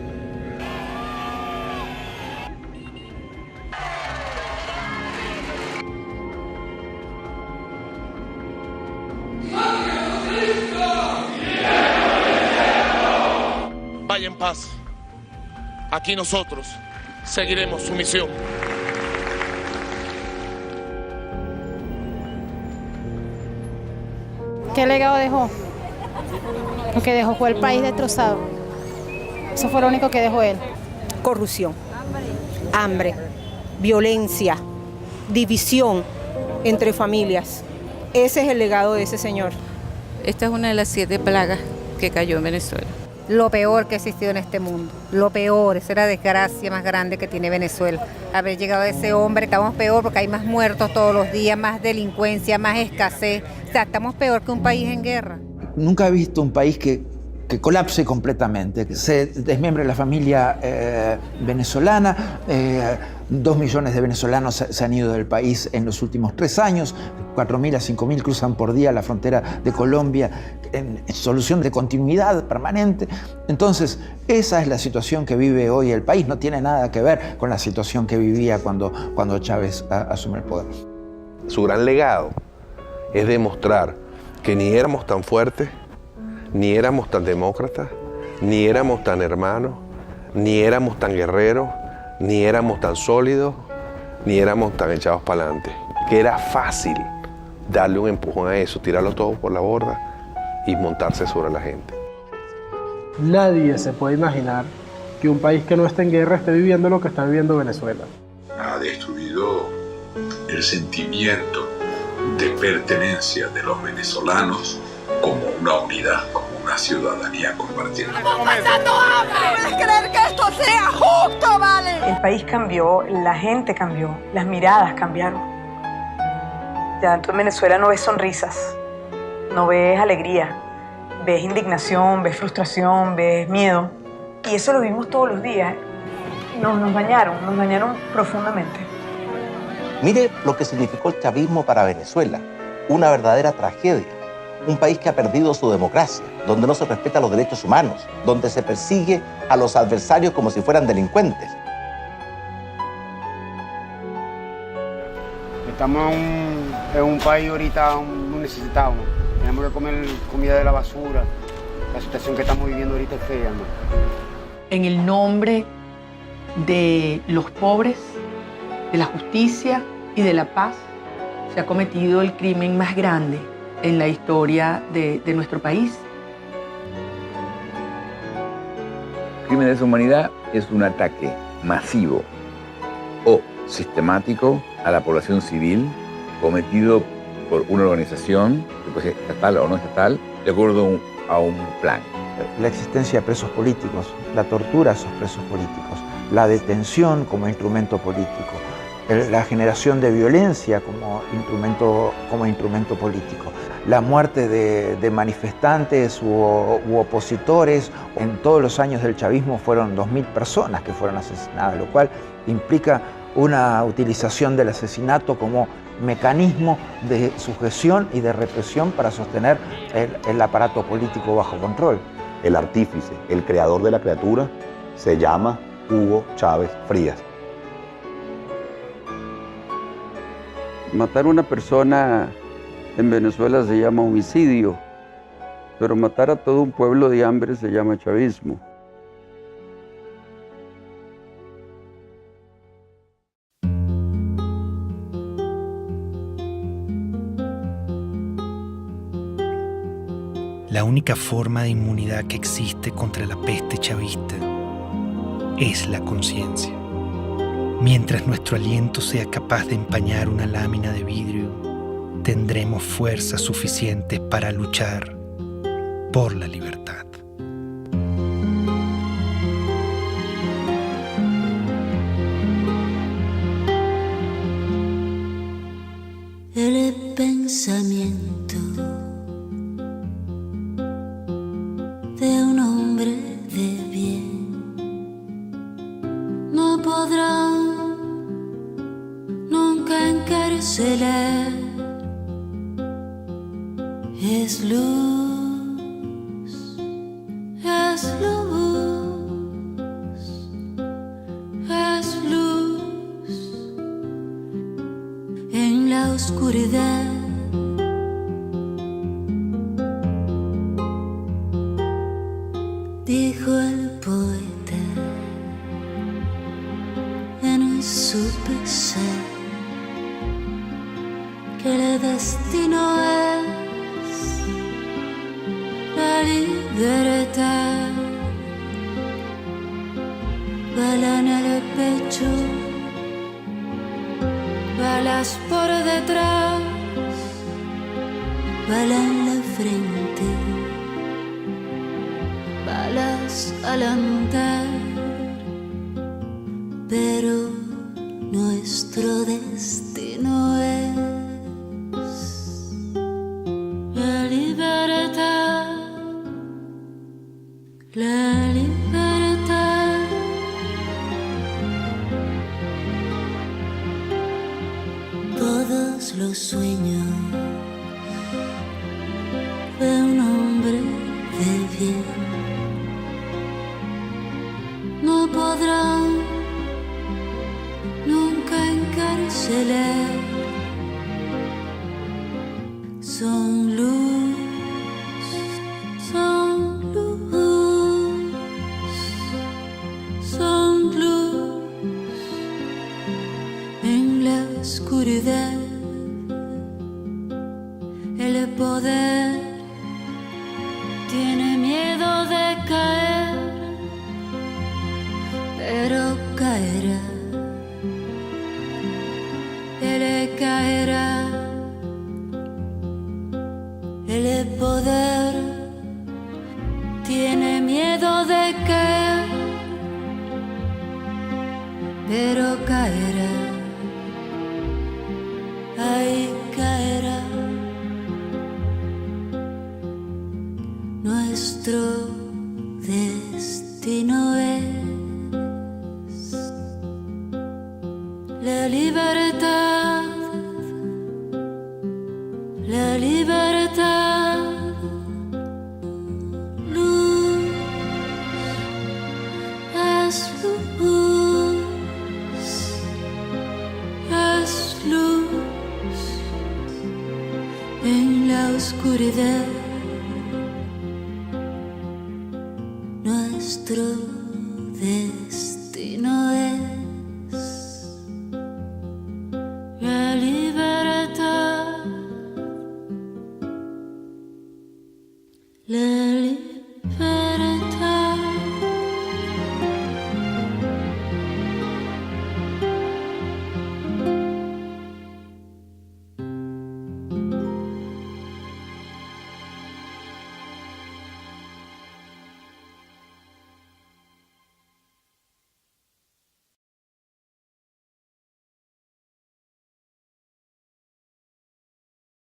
paz, aquí nosotros seguiremos su misión. ¿Qué legado dejó? Lo que dejó fue el país destrozado. Eso fue lo único que dejó él. Corrupción, hambre, violencia, división entre familias. Ese es el legado de ese señor. Esta es una de las 7 plagas que cayó en Venezuela. Lo peor que ha existido en este mundo. Lo peor, esa es la desgracia más grande que tiene Venezuela. Haber llegado a ese hombre, estamos peor porque hay más muertos todos los días, más delincuencia, más escasez. O sea, estamos peor que un país en guerra. Nunca he visto un país que colapse completamente, que se desmembre la familia venezolana. 2 millones de venezolanos se han ido del país en los últimos 3 años, 4.000 a 5.000 cruzan por día la frontera de Colombia en solución de continuidad permanente. Entonces, esa es la situación que vive hoy el país, no tiene nada que ver con la situación que vivía cuando Chávez asume el poder. Su gran legado es demostrar que ni éramos tan fuertes, ni éramos tan demócratas, ni éramos tan hermanos, ni éramos tan guerreros, ni éramos tan sólidos, ni éramos tan echados para adelante. Que era fácil darle un empujón a eso, tirarlo todo por la borda y montarse sobre la gente. Nadie se puede imaginar que un país que no esté en guerra esté viviendo lo que está viviendo Venezuela. Ha destruido el sentimiento de pertenencia de los venezolanos como una unidad, como una ciudadanía compartida. ¡Estamos pasando hambre! ¿Puedes creer que esto sea justo, vale? El país cambió, la gente cambió, las miradas cambiaron. Ya tú en Venezuela no ves sonrisas, no ves alegría, ves indignación, ves frustración, ves miedo. Y eso lo vimos todos los días. Nos dañaron profundamente. Mire lo que significó el chavismo para Venezuela, una verdadera tragedia. Un país que ha perdido su democracia, donde no se respetan los derechos humanos, donde se persigue a los adversarios como si fueran delincuentes. Estamos en un país ahorita muy necesitado. Tenemos que comer comida de la basura. La situación que estamos viviendo ahorita es fea, ¿no? En el nombre de los pobres, de la justicia y de la paz, se ha cometido el crimen más grande en la historia de nuestro país. El crimen de lesa humanidad es un ataque masivo o sistemático a la población civil cometido por una organización, que puede ser estatal o no estatal, de acuerdo a un plan. La existencia de presos políticos, la tortura a esos presos políticos, la detención como instrumento político, la generación de violencia como instrumento político, la muerte de manifestantes u opositores. En todos los años del chavismo fueron 2.000 personas que fueron asesinadas, lo cual implica una utilización del asesinato como mecanismo de sujeción y de represión para sostener el aparato político bajo control. El artífice, el creador de la criatura, se llama Hugo Chávez Frías. Matar a una persona en Venezuela se llama homicidio, pero matar a todo un pueblo de hambre se llama chavismo. La única forma de inmunidad que existe contra la peste chavista es la conciencia. Mientras nuestro aliento sea capaz de empañar una lámina de vidrio, tendremos fuerzas suficientes para luchar por la libertad. El pensamiento de un hombre de bien no podrá nunca encarcelar. Es luz, es luz, es luz en la oscuridad. Dijo el poeta. supe ser que el destino es la libertad. Bala en el pecho, balas por detrás, bala en la frente, balas al andar, pero nuestro destino es la libertad, la libertad. Todos los sueños de un hombre de bien no podrán nunca encarcelar. Son luz, son luz, son luz en la oscuridad. El poder tiene miedo de caer, pero caerá. Él caerá. El poder tiene miedo de caer, pero caerá. Ahí caerá. Nuestro destino es la libertad, la libertad. Luz es luz, es luz en la oscuridad. Nuestro